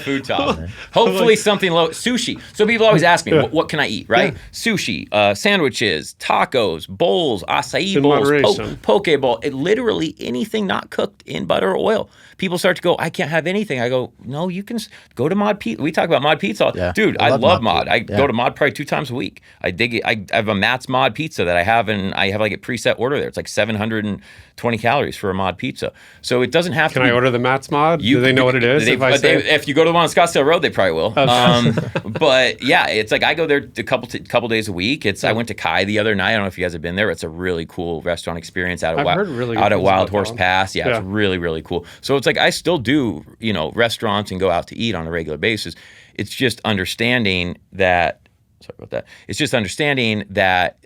food talk. Hopefully something low. Sushi. So people always ask me, what can I eat, right? Sushi, sandwiches, tacos, bowls, acai In bowls, moderation. poke bowl, literally anything not cooked in butter or oil. People start to go, I can't have anything. I go, no, you can go to Mod Pizza. We talk about Mod Pizza. Yeah. Dude, I love Mod. I Yeah. go to Mod probably 2 times a week. I dig it. I have a Matt's Mod Pizza that I have, and I have like a preset order there. It's like 720 calories for a Mod Pizza. So it doesn't have to Can I order the Matt's Mod? Do they know what it is? If you go to the one on Scottsdale Road, they probably will. But yeah, it's like I go there a couple days a week. I went to Kai the other night. I don't know if you guys have been there. It's a really cool restaurant experience out at Wild Horse Pass. Yeah, it's really, really cool. So it's like I still do, restaurants and go out to eat on a regular basis. It's just understanding that. Sorry about that. It's just understanding that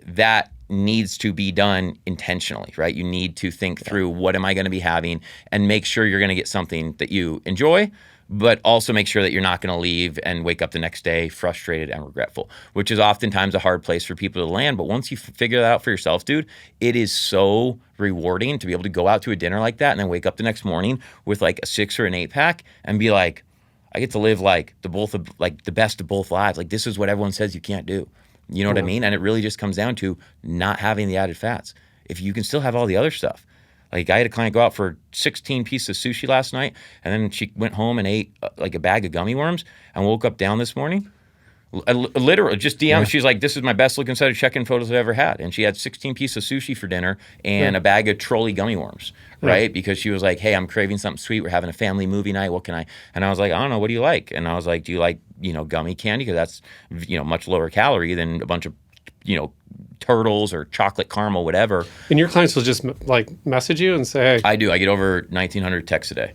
needs to be done intentionally, right? You need to think through, what am I going to be having, and make sure you're going to get something that you enjoy, but also make sure that you're not going to leave and wake up the next day frustrated and regretful, which is oftentimes a hard place for people to land. But once you figure that out for yourself, dude, it is so rewarding to be able to go out to a dinner like that and then wake up the next morning with like a 6 or an 8 pack and be like, I get to live like the best of both lives. Like, this is what everyone says you can't do. You know what I mean? And it really just comes down to not having the added fats. If you can still have all the other stuff. Like, I had a client go out for 16 pieces of sushi last night, and then she went home and ate like a bag of gummy worms, and woke up down this morning. Literally, just DM. Yeah. She's like, this is my best looking set of check-in photos I've ever had. And she had 16 pieces of sushi for dinner and a bag of trolley gummy worms, right? Because she was like, hey, I'm craving something sweet. We're having a family movie night. What can I? And I was like, I don't know. What do you like? And I was like, do you like, gummy candy? Because that's, much lower calorie than a bunch of, turtles or chocolate caramel, whatever. And your clients will just message you and say, hey. I do. I get over 1,900 texts a day.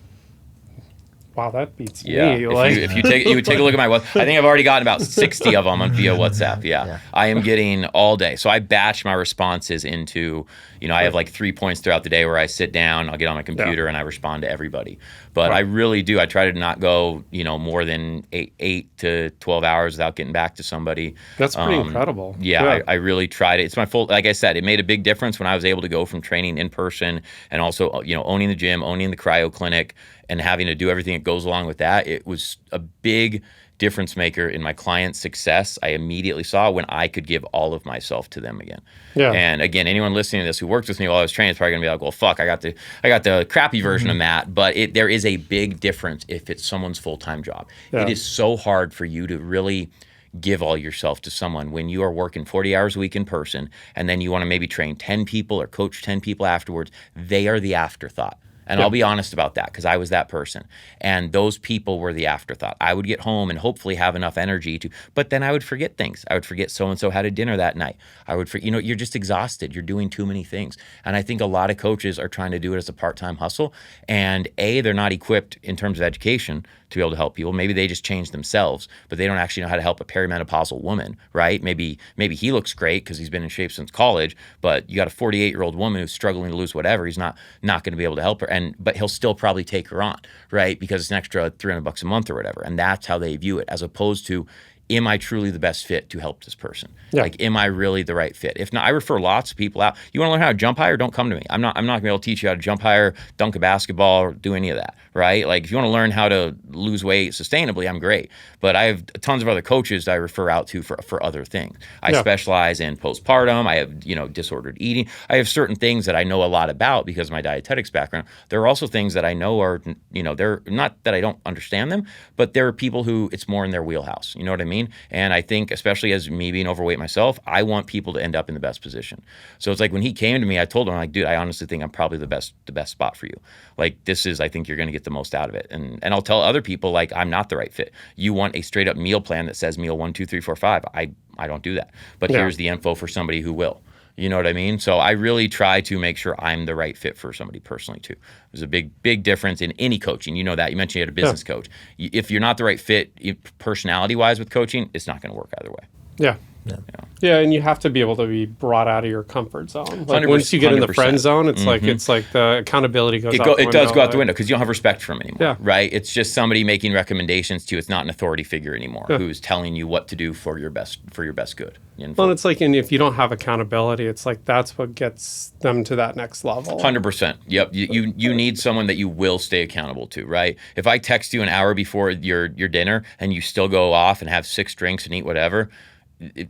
Wow, that beats me. If you take a look at my WhatsApp, I think I've already gotten about 60 of them via WhatsApp. Yeah. I am getting all day. So I batch my responses into, I have like 3 points throughout the day where I sit down, I'll get on my computer and I respond to everybody. But I really do. I try to not go, more than 8 to 12 hours without getting back to somebody. That's pretty incredible. Yeah. I really tried it. It's my full, like I said, it made a big difference when I was able to go from training in person and also, owning the gym, owning the cryo clinic, and having to do everything that goes along with that. It was a big difference maker in my client's success. I immediately saw when I could give all of myself to them again. Yeah. And again, anyone listening to this who worked with me while I was training is probably gonna be like, well, fuck, I got the crappy version of Matt. But there is a big difference if it's someone's full-time job. Yeah. It is so hard for you to really give all yourself to someone when you are working 40 hours a week in person, and then you want to maybe train 10 people or coach 10 people afterwards. They are the afterthought. And I'll be honest about that, because I was that person. And those people were the afterthought. I would get home and hopefully have enough energy but then I would forget things. I would forget so-and-so had a dinner that night. I would forget, you're just exhausted. You're doing too many things. And I think a lot of coaches are trying to do it as a part-time hustle. And they're not equipped in terms of education to be able to help people. Maybe they just change themselves, but they don't actually know how to help a perimenopausal woman, right? Maybe he looks great because he's been in shape since college, but you got a 48-year-old woman who's struggling to lose whatever. He's not going to be able to help her, but he'll still probably take her on, right? Because it's an extra $300 a month or whatever. And that's how they view it, as opposed to, am I truly the best fit to help this person? Yeah. Like, am I really the right fit? If not, I refer lots of people out. You want to learn how to jump higher? Don't come to me. I'm not going to be able to teach you how to jump higher, dunk a basketball, or do any of that, right? Like, if you want to learn how to lose weight sustainably, I'm great. But I have tons of other coaches that I refer out to for other things. I specialize in postpartum. I have, disordered eating. I have certain things that I know a lot about because of my dietetics background. There are also things that I know are, they're not that I don't understand them, but there are people who it's more in their wheelhouse. You know what I mean? And I think, especially as me being overweight myself, I want people to end up in the best position. So it's like when he came to me, I told him, like, dude, I honestly think I'm probably the best spot for you. Like, I think you're going to get the most out of it. And I'll tell other people, like, I'm not the right fit. You want a straight up meal plan that says meal 1, 2, 3, 4, 5. I don't do that. But here's the info for somebody who will. You know what I mean? So I really try to make sure I'm the right fit for somebody personally too. There's a big difference in any coaching. You know that. You mentioned you had a business coach. If you're not the right fit personality-wise with coaching, it's not going to work either way. Yeah. Yeah, and you have to be able to be brought out of your comfort zone. Like, once you get in the friend zone, it's like the accountability goes out the window. It does go out the window because you don't have respect for him anymore, right? It's just somebody making recommendations to you. It's not an authority figure anymore who's telling you what to do for your best good. Well, it's like, and if you don't have accountability, it's like that's what gets them to that next level. 100%. Yep. You need someone that you will stay accountable to, right? If I text you an hour before your dinner and you still go off and have 6 drinks and eat whatever,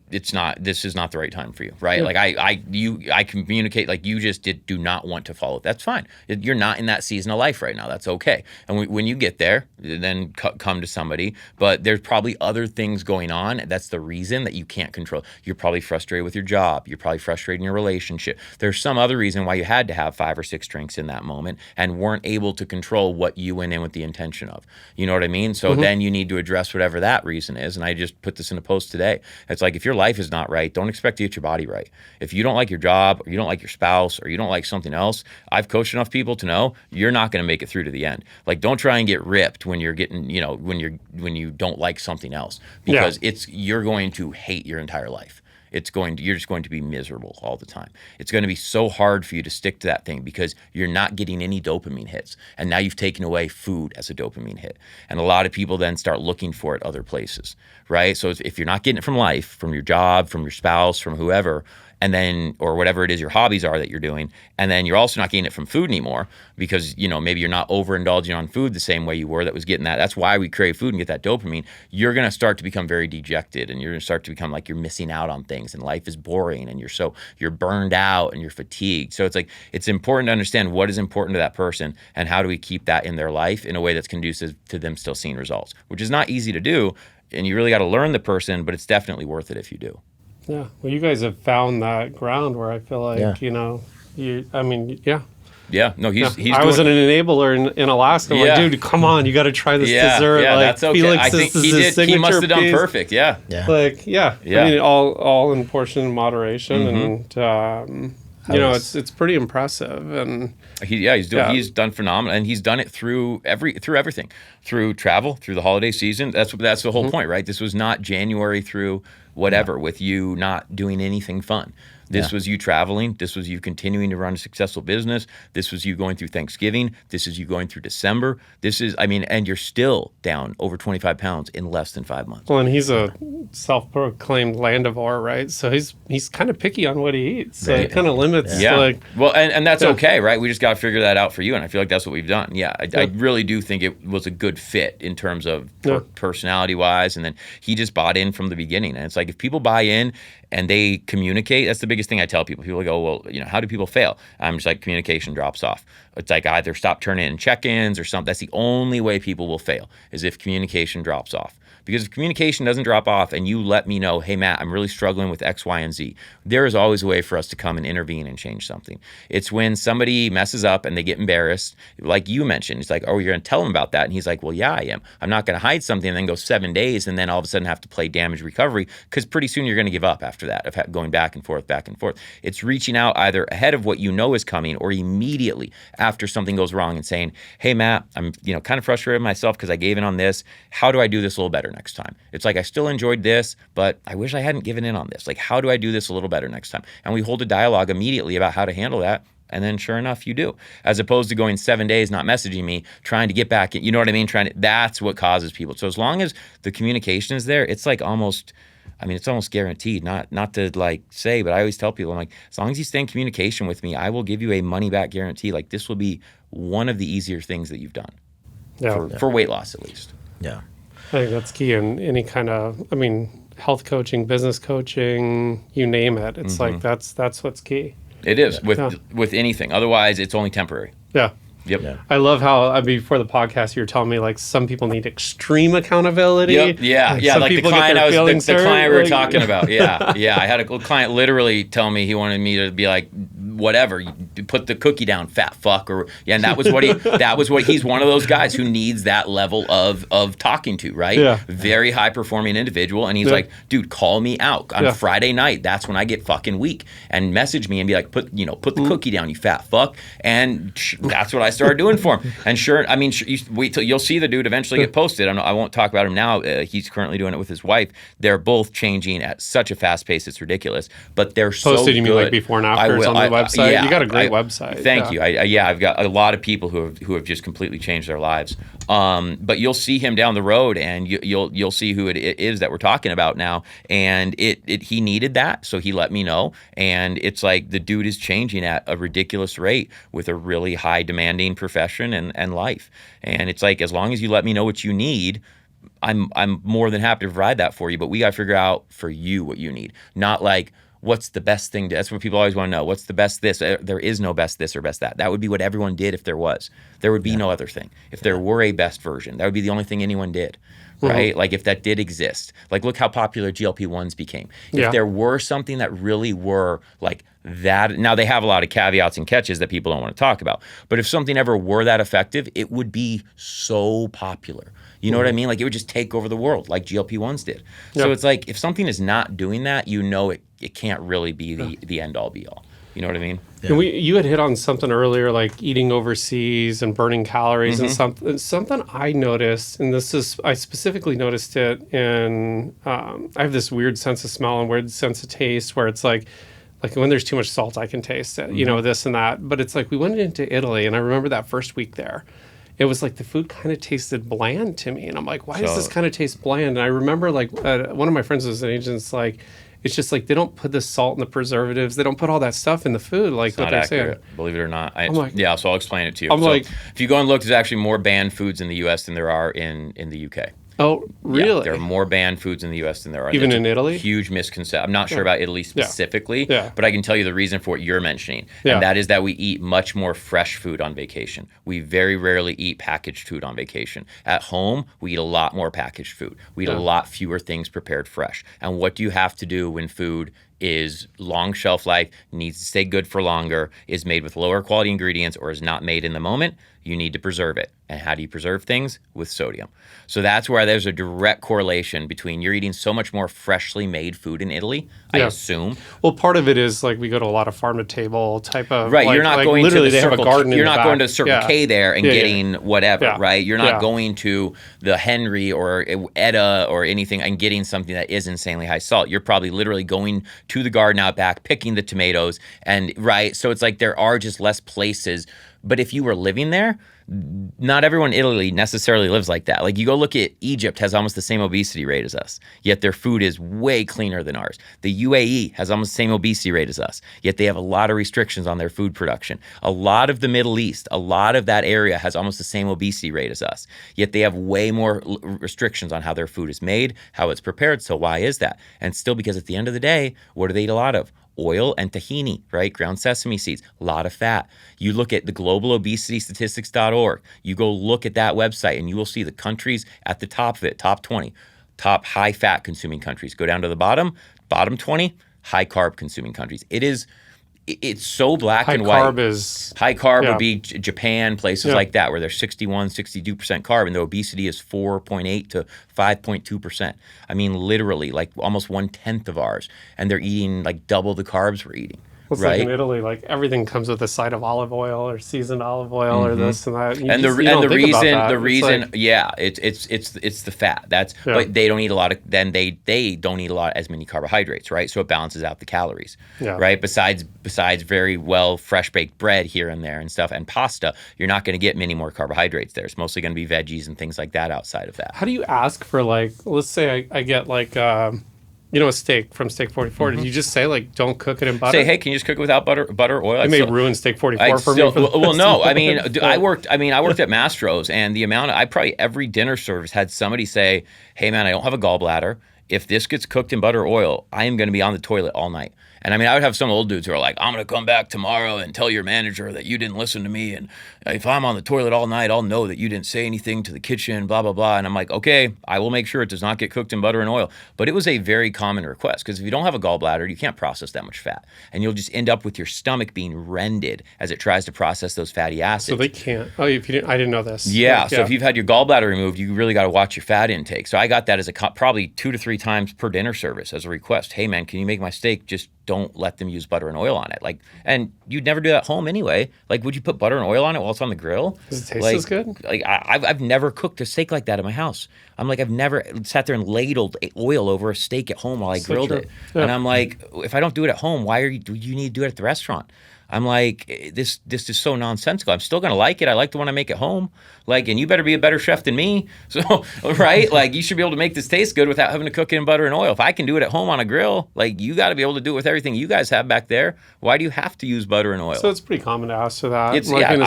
this is not the right time for you, right? Like I communicate, like, you just do not want to follow it. That's fine. You're not in that season of life right now. That's okay. And when you get there, then come to somebody. But there's probably other things going on. That's the reason that you can't control. You're probably frustrated with your job. You're probably frustrated in your relationship. There's some other reason why you had to have 5 or 6 drinks in that moment and weren't able to control what you went in with the intention of. You know what I mean? So then you need to address whatever that reason is. And I just put this in a post today. It's like, if your life is not right, don't expect to get your body right. If you don't like your job, or you don't like your spouse, or you don't like something else, I've coached enough people to know you're not going to make it through to the end. Like, don't try and get ripped when you're getting, when you don't like something else, because you're going to hate your entire life. You're just going to be miserable all the time. It's going to be so hard for you to stick to that thing because you're not getting any dopamine hits. And now you've taken away food as a dopamine hit. And a lot of people then start looking for it other places, right? So if you're not getting it from life, from your job, from your spouse, from whoever, and then, or whatever it is your hobbies are that you're doing, and then you're also not getting it from food anymore because, maybe you're not overindulging on food the same way you were that was getting that. That's why we crave food and get that dopamine. You're going to start to become very dejected, and you're going to start to become like you're missing out on things, and life is boring, and you're burned out, and you're fatigued. So it's like, it's important to understand what is important to that person, and how do we keep that in their life in a way that's conducive to them still seeing results, which is not easy to do, and you really got to learn the person, but it's definitely worth it if you do. Yeah. Well, you guys have found that ground where I feel like, Yeah, no, he's I was an enabler in Alaska. I'm like, dude, come on, you got to try this dessert. Yeah, like, that's okay. Felix, I think he must have done perfect. Yeah. Like, I mean, all in portion and moderation, and it's pretty impressive. And he's done phenomenal, and he's done it through everything, through travel, through the holiday season. That's the whole point, right? This was not January through whatever with you not doing anything fun. This was you traveling. This was you continuing to run a successful business. This was you going through Thanksgiving. This is you going through December. And you're still down over 25 pounds in less than 5 months. Well, and he's a self-proclaimed landivore, right? So he's kind of picky on what he eats. So it kind of limits. Yeah. Like, well, and that's okay, right? We just got to figure that out for you. And I feel like that's what we've done. Yeah. I really do think it was a good fit in terms of personality-wise. And then he just bought in from the beginning. And it's like, if people buy in and they communicate, that's the biggest thing I tell people. People go, well, how do people fail? I'm just like, communication drops off. It's like either stop turning in check-ins or something. That's the only way people will fail, is if communication drops off. Because if communication doesn't drop off and you let me know, hey, Matt, I'm really struggling with X, Y, and Z, there is always a way for us to come and intervene and change something. It's when somebody messes up and they get embarrassed, like you mentioned. It's like, oh, you're going to tell him about that? And he's like, well, yeah, I am. I'm not going to hide something and then go 7 days and then all of a sudden have to play damage recovery, because pretty soon you're going to give up after that, of going back and forth, back and forth. It's reaching out either ahead of what you know is coming or immediately after something goes wrong and saying, hey, Matt, I'm kind of frustrated with myself because I gave in on this. How do I do this a little better next time. It's like, I still enjoyed this, but I wish I hadn't given in on this. Like, how do I do this a little better next time? And we hold a dialogue immediately about how to handle that. And then sure enough, you do. As opposed to going 7 days not messaging me, trying to get back, you know what I mean? That's what causes people. So as long as the communication is there, it's like almost, I mean, it's almost guaranteed, not to like say, but I always tell people, I'm like, as long as you stay in communication with me, I will give you a money back guarantee. Like, this will be one of the easier things that you've done for weight loss, at least. Yeah. I think that's key in any kind of, I mean, health coaching, business coaching, you name it. It's like, that's what's key. It is with anything. Otherwise, it's only temporary. Yeah. Yep. Yeah. I love how before the podcast you were telling me like some people need extreme accountability. Yep. Yeah. Like, yeah. Like the client the client we were talking about. Yeah. Yeah. I had a client literally tell me he wanted me to be like, whatever, you put the cookie down, fat fuck, and that was what he's one of those guys who needs that level of talking to, right? Yeah. Very high performing individual, and he's like, dude, call me out on Friday night. That's when I get fucking weak, and message me and be like, put the cookie down, you fat fuck, and that's what I started doing for him. And sure, I mean, wait till you'll see the dude eventually get posted. I won't talk about him now. He's currently doing it with his wife. They're both changing at such a fast pace, it's ridiculous. But they're so posted. You good. mean like before and after on the website? Yeah, you got a great website. Thank you. I've got a lot of people who have just completely changed their lives. But you'll see him down the road, and you'll see who it is that we're talking about now. And he needed that, so he let me know. And it's like the dude is changing at a ridiculous rate with a really high demanding profession and life. And it's like, as long as you let me know what you need, I'm more than happy to provide that for you. But we got to figure out for you what you need, not like, what's the best thing? That's what people always want to know. What's the best this? There is no best this or best that. That would be what everyone did if there was. There would be no other thing. If there were a best version, that would be the only thing anyone did, right? Like, if that did exist. Like, look how popular GLP-1s became. If there were something that really were like that, now they have a lot of caveats and catches that people don't want to talk about. But if something ever were that effective, it would be so popular. You know what I mean? Like, it would just take over the world like GLP-1s did. So it's like, if something is not doing that, you know it can't really be the end all be all. You know what I mean? Yeah. And you had hit on something earlier, like eating overseas and burning calories, and something I noticed, and I specifically noticed it in, I have this weird sense of smell and weird sense of taste where it's like when there's too much salt, I can taste it, you know, this and that. But it's like, we went into Italy, and I remember that first week there. It was like the food kind of tasted bland to me. And I'm like, why does this kind of taste bland? And I remember like one of my friends was an agent. It's like, it's just like they don't put the salt and the preservatives. They don't put all that stuff in the food. Like what they're saying. Believe it or not. So I'll explain it to you. I'm like, if you go and look, there's actually more banned foods in the U.S. than there are in the UK. Oh, really? Yeah, there are more banned foods in the U.S. than there are. Even in Italy? Huge misconception. I'm not sure about Italy specifically, but I can tell you the reason for what you're mentioning. And that is that we eat much more fresh food on vacation. We very rarely eat packaged food on vacation. At home, we eat a lot more packaged food. We eat a lot fewer things prepared fresh. And what do you have to do when food is long shelf life, needs to stay good for longer, is made with lower quality ingredients, or is not made in the moment? You need to preserve it. And how do you preserve things? With sodium. So that's where there's a direct correlation between you're eating so much more freshly made food in Italy, I assume. Well, part of it is like we go to a lot of farm to table type of right. You're not going to the Circle. You're not going to Circle K there and getting whatever, Yeah. right? You're not going to the Henry or Etta or anything and getting something that is insanely high salt. You're probably literally going to the garden out back, picking the tomatoes, and right. So it's like there are just less places. But if you were living there, not everyone in Italy necessarily lives like that. Like, you go look at Egypt, has almost the same obesity rate as us, yet their food is way cleaner than ours. The UAE has almost the same obesity rate as us, yet they have a lot of restrictions on their food production. A lot of the Middle East, a lot of that area has almost the same obesity rate as us, yet they have way more restrictions on how their food is made, how it's prepared. So why is that? And still, because at the end of the day, what do they eat a lot of? Oil and tahini, right? Ground sesame seeds, a lot of fat. You look at the globalobesitystatistics.org. You go look at that website and you will see the countries at the top of it, top 20, top high fat consuming countries. Go down to the bottom 20, high carb consuming countries. It's so black and white. High carb would be Japan, places like that, where they're 61, 62% carb, and the obesity is 4.8 to 5.2%. I mean, literally, like almost 1/10 of ours, and they're eating like double the carbs we're eating, It's right? like in Italy, like everything comes with a side of olive oil or seasoned olive oil or this and that. And the reason, yeah, it's the fat. But they don't eat a lot of. Then they don't eat a lot as many carbohydrates, right? So it balances out the calories, right? Besides very well fresh baked bread here and there and stuff and pasta, you're not going to get many more carbohydrates there. It's mostly going to be veggies and things like that outside of that. How do you ask for, like, let's say I get like a steak from Steak 44. Did you just say, like, don't cook it in butter? Say, hey, can you just cook it without butter, oil? You may ruin Steak 44 for me. Well, no. I mean, I worked at Mastro's, and the amount I probably every dinner service had somebody say, hey, man, I don't have a gallbladder. If this gets cooked in butter or oil, I am going to be on the toilet all night. And I mean, I would have some old dudes who are like, I'm going to come back tomorrow and tell your manager that you didn't listen to me. And if I'm on the toilet all night, I'll know that you didn't say anything to the kitchen, blah, blah, blah. And I'm like, okay, I will make sure it does not get cooked in butter and oil. But it was a very common request because if you don't have a gallbladder, you can't process that much fat. And you'll just end up with your stomach being rended as it tries to process those fatty acids. So they can't. Oh, if you didn't, I didn't know this. Yeah. So if you've had your gallbladder removed, you really got to watch your fat intake. So I got that as probably 2 to 3 times per dinner service as a request. Hey, man, can you make my steak? Just don't let them use butter and oil on it. Like, and you'd never do that at home anyway. Like, would you put butter and oil on it while it's on the grill? Does it taste as good? Like, I've never cooked a steak like that in my house. I'm like, I've never sat there and ladled oil over a steak at home while I grilled it. Yeah. And I'm like, if I don't do it at home, do you need to do it at the restaurant? I'm like, this is so nonsensical. I'm still going to like it. I like the one I make at home. Like, and you better be a better chef than me. So, right? Like, you should be able to make this taste good without having to cook it in butter and oil. If I can do it at home on a grill, like, you got to be able to do it with everything you guys have back there. Why do you have to use butter and oil? So it's pretty common to ask for that. I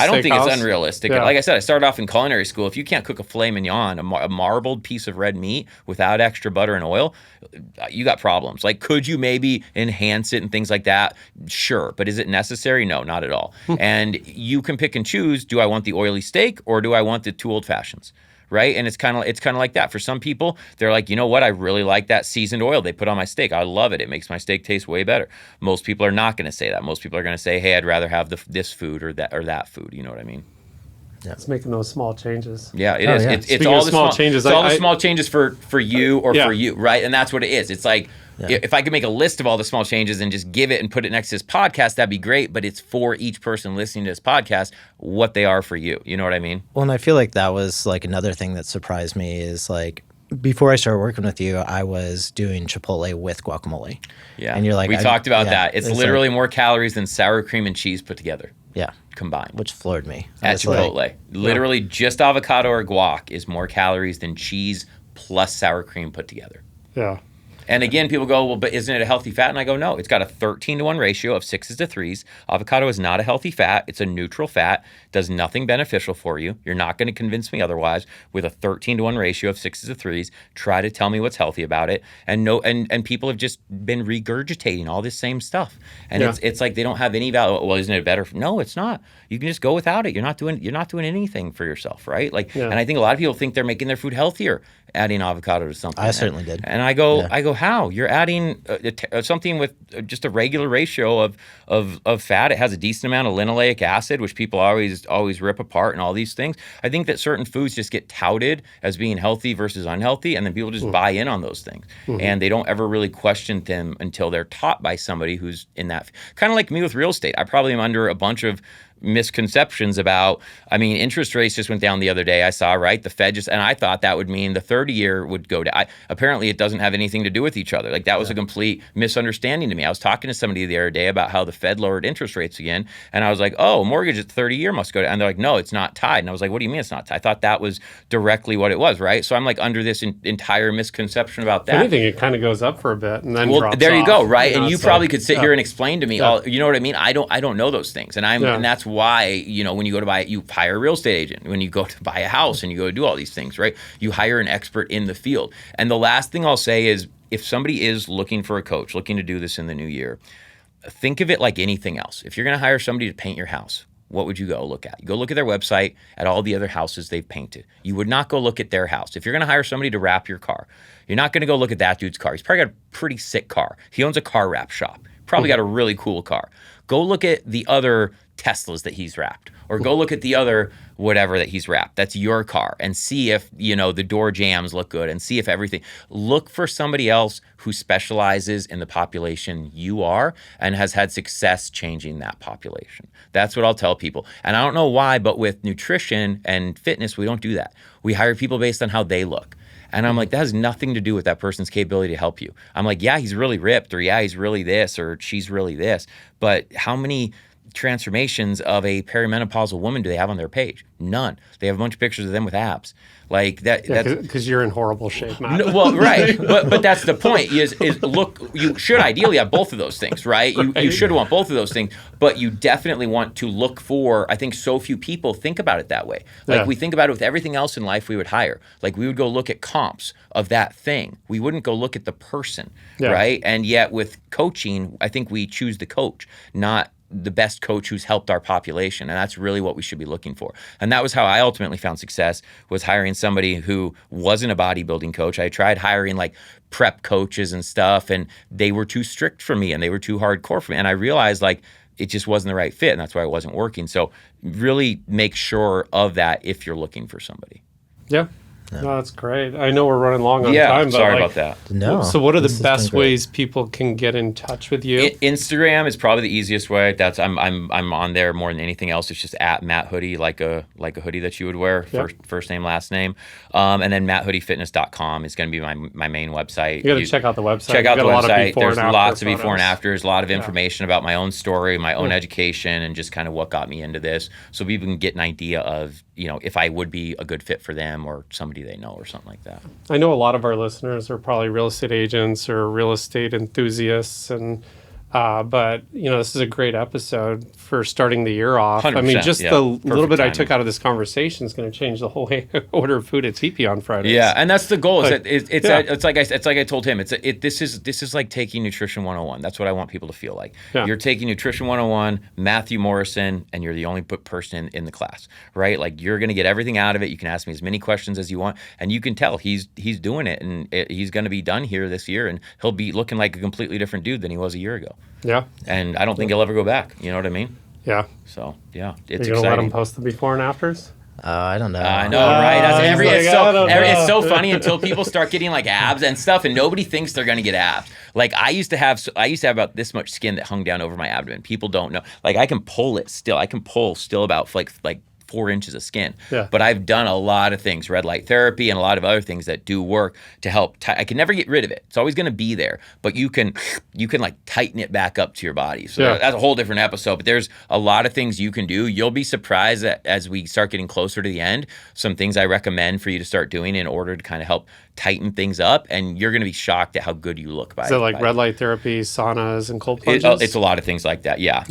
don't think it's unrealistic. Yeah. Like I said, I started off in culinary school. If you can't cook a filet mignon, a marbled piece of red meat without extra butter and oil, you got problems. Like, could you maybe enhance it and things like that? Sure. But is it necessary? No, not at all. And you can pick and choose, do I want the oily steak or do I want the 2 old fashions? Right? And it's kind of like that. For some people, they're like, you know what? I really like that seasoned oil they put on my steak. I love it. It makes my steak taste way better. Most people are not going to say that. Most people are going to say, hey, I'd rather have this food or that food. You know what I mean? Yeah. It's making those small changes. Yeah, it is. Yeah. It's all the small changes. It's all the small changes for you or for you, right? And that's what it is. It's like, if I could make a list of all the small changes and just give it and put it next to this podcast, that'd be great. But it's for each person listening to this podcast, what they are for you. You know what I mean? Well, and I feel like that was like another thing that surprised me is like, before I started working with you, I was doing Chipotle with guacamole. Yeah. And you're like, we talked about that. It's literally more calories than sour cream and cheese put together. Yeah. Combined. Which floored me. At Chipotle. Literally just avocado or guac is more calories than cheese plus sour cream put together. Yeah. And again, people go, well, but isn't it a healthy fat? And I go, no, it's got a 13-to-1 ratio of 6s to 3s. Avocado is not a healthy fat. It's a neutral fat. Does nothing beneficial for you. You're not going to convince me otherwise. With a 13-to-1 ratio of 6s to 3s, try to tell me what's healthy about it. And people have just been regurgitating all this same stuff. And it's like they don't have any value. Well, isn't it better? No, it's not. You can just go without it. You're not doing anything for yourself, right? Like, and I think a lot of people think they're making their food healthier, adding avocado to something. I certainly did. And I go, how? You're adding something with just a regular ratio of fat. It has a decent amount of linoleic acid, which people always rip apart and all these things. I think that certain foods just get touted as being healthy versus unhealthy, and then people just buy in on those things. And they don't ever really question them until they're taught by somebody who's in that. Kind of like me with real estate. I probably am under a bunch of misconceptions about, interest rates just went down the other day. I saw, right? The Fed and I thought that would mean the 30-year would go down. Apparently, it doesn't have anything to do with each other. Like, that was a complete misunderstanding to me. I was talking to somebody the other day about how the Fed lowered interest rates again. And I was like, oh, mortgage at 30-year must go down. And they're like, no, it's not tied. And I was like, what do you mean it's not tied? I thought that was directly what it was, right? So I'm like under this entire misconception about that. If anything, it kind of goes up for a bit and then drops there you off, go, right? And you probably could sit here and explain to me all, you know what I mean? I don't know those things. And and that's why, when you go to buy it, you hire a real estate agent. When you go to buy a house and you go to do all these things, right? You hire an expert in the field. And the last thing I'll say is, if somebody is looking for a coach, looking to do this in the new year, think of it like anything else. If you're going to hire somebody to paint your house, what would you go look at? You go look at their website, at all the other houses they've painted. You would not go look at their house. If you're going to hire somebody to wrap your car, you're not going to go look at that dude's car. He's probably got a pretty sick car. He owns a car wrap shop. probably got a really cool car. Go look at the other Teslas that he's wrapped, or go look at the other whatever that he's wrapped. That's your car, and see if, the door jambs look good, and see if everything. Look for somebody else who specializes in the population you are and has had success changing that population. That's what I'll tell people. And I don't know why, but with nutrition and fitness, we don't do that. We hire people based on how they look. And I'm like, that has nothing to do with that person's capability to help you. I'm like, yeah, he's really ripped, or yeah, he's really this, or she's really this. But how many transformations of a perimenopausal woman do they have on their page? None. They have a bunch of pictures of them with abs. Like that. Because you're in horrible shape, Matt. No, well, right. but that's the point is look, you should ideally have both of those things, right? You should want both of those things, but you definitely want to look for, I think so few people think about it that way. Like we think about it with everything else in life we would hire. Like we would go look at comps of that thing. We wouldn't go look at the person, right? And yet with coaching, I think we choose the coach, not the best coach who's helped our population. And that's really what we should be looking for. And that was how I ultimately found success, was hiring somebody who wasn't a bodybuilding coach. I tried hiring like prep coaches and stuff, and they were too strict for me and they were too hardcore for me. And I realized like it just wasn't the right fit, and that's why it wasn't working. So really make sure of that if you're looking for somebody. Yeah. No, that's great. I know we're running long on time, but sorry about that. No. So what are the best ways people can get in touch with you? Instagram is probably the easiest way. That's I'm on there more than anything else. It's just at Matt Hoodie, like a hoodie that you would wear, first name, last name. And then MattHoodieFitness.com is going to be my main website. You got to check out the website. Check out the website. There's lots of before and afters, a lot of information about my own story, my own education, and just kind of what got me into this, so people can get an idea of if I would be a good fit for them or somebody they know or something like that. I know a lot of our listeners are probably real estate agents or real estate enthusiasts, and but this is a great episode for starting the year off. I mean, just the little bit I took out of this conversation is going to change the whole way I order food at TP on Fridays. Yeah, and that's the goal. It's like I told him. This is like taking Nutrition 101. That's what I want people to feel like. Yeah. You're taking Nutrition 101, Matthew Morrison, and you're the only person in the class, right? Like you're going to get everything out of it. You can ask me as many questions as you want, and you can tell he's doing it, and he's going to be done here this year, and he'll be looking like a completely different dude than he was a year ago. Yeah. And I don't think he'll ever go back. You know what I mean? Yeah. So, it's exciting. exciting. Are you going to let him post the before and afters? I don't know. I know, right? It's so funny until people start getting like abs and stuff, and nobody thinks they're going to get abs. Like I used to have about this much skin that hung down over my abdomen. People don't know. Like I can pull it still. I can pull still about like 4 inches of skin. Yeah. But I've done a lot of things, red light therapy and a lot of other things that do work to help. I can never get rid of it. It's always going to be there, but you can like tighten it back up to your body. So that's a whole different episode, but there's a lot of things you can do. You'll be surprised that as we start getting closer to the end, some things I recommend for you to start doing in order to kind of help tighten things up, and you're going to be shocked at how good you look by it. So like red light therapy, saunas, and cold plunges? It's a lot of things like that, yeah.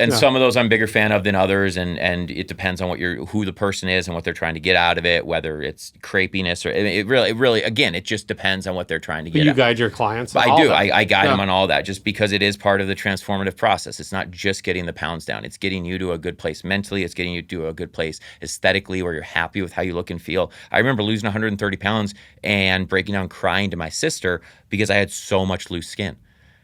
Some of those I'm a bigger fan of than others, and it depends on who the person is and what they're trying to get out of it, whether it's crepiness or it really again, it just depends on what they're trying to get. But you guide your clients. I do. I guide them on all that, just because it is part of the transformative process. It's not just getting the pounds down. It's getting you to a good place mentally. It's getting you to a good place aesthetically, where you're happy with how you look and feel. I remember losing 130 pounds and breaking down crying to my sister because I had so much loose skin.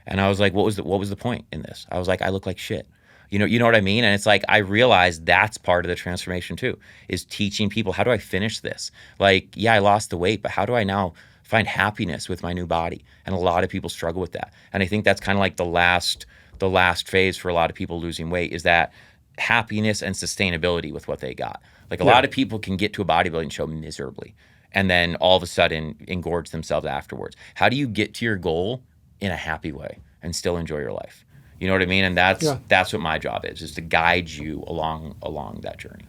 And I was like, what was the point in this? I was like, I look like shit. You know what I mean? And it's like, I realized that's part of the transformation too, is teaching people, how do I finish this? Like, yeah, I lost the weight, but how do I now find happiness with my new body? And a lot of people struggle with that. And I think that's kind of like the last phase for a lot of people losing weight, is that happiness and sustainability with what they got. Like a lot of people can get to a bodybuilding show miserably and then all of a sudden engorge themselves afterwards. How do you get to your goal in a happy way and still enjoy your life? You know what I mean? And that's what my job is to guide you along that journey.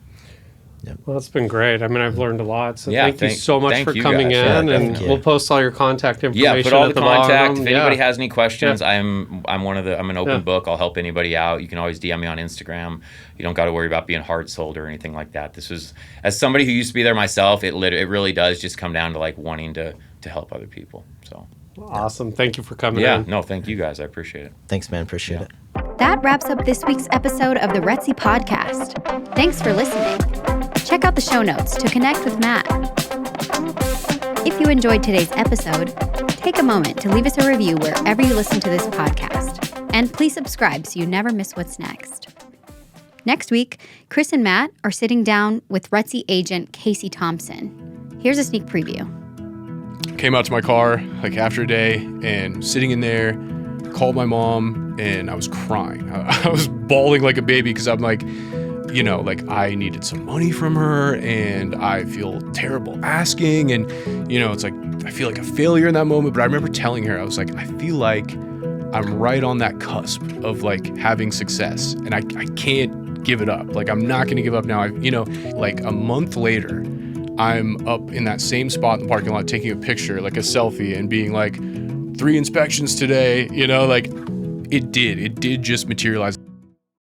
Yep. Well, it's been great. I mean, I've learned a lot. So thank you so much for coming in, and we'll post all your contact information. Yeah, put all at the contact. If anybody has any questions, I'm an open book. I'll help anybody out. You can always DM me on Instagram. You don't got to worry about being hard sold or anything like that. This is, as somebody who used to be there myself, it really does just come down to like wanting to help other people. So awesome. Thank you for coming in. Yeah, no, thank you guys. I appreciate it. Thanks, man. Appreciate it. That wraps up this week's episode of the Retzi Podcast. Thanks for listening. Check out the show notes to connect with Matt. If you enjoyed today's episode, take a moment to leave us a review wherever you listen to this podcast. And please subscribe so you never miss what's next. Next week, Chris and Matt are sitting down with Retzi agent Casey Thompson. Here's a sneak preview. Came out to my car like after a day and sitting in there, called my mom, and I was crying. I was bawling like a baby because I'm like, you know, like I needed some money from her and I feel terrible asking. And, you know, it's like, I feel like a failure in that moment. But I remember telling her, I was like, I feel like I'm right on that cusp of like having success and I can't give it up. Like, I'm not going to give up now. Like a month later, I'm up in that same spot in the parking lot taking a picture, like a selfie, and being like, 3 inspections today, you know, like it did just materialize.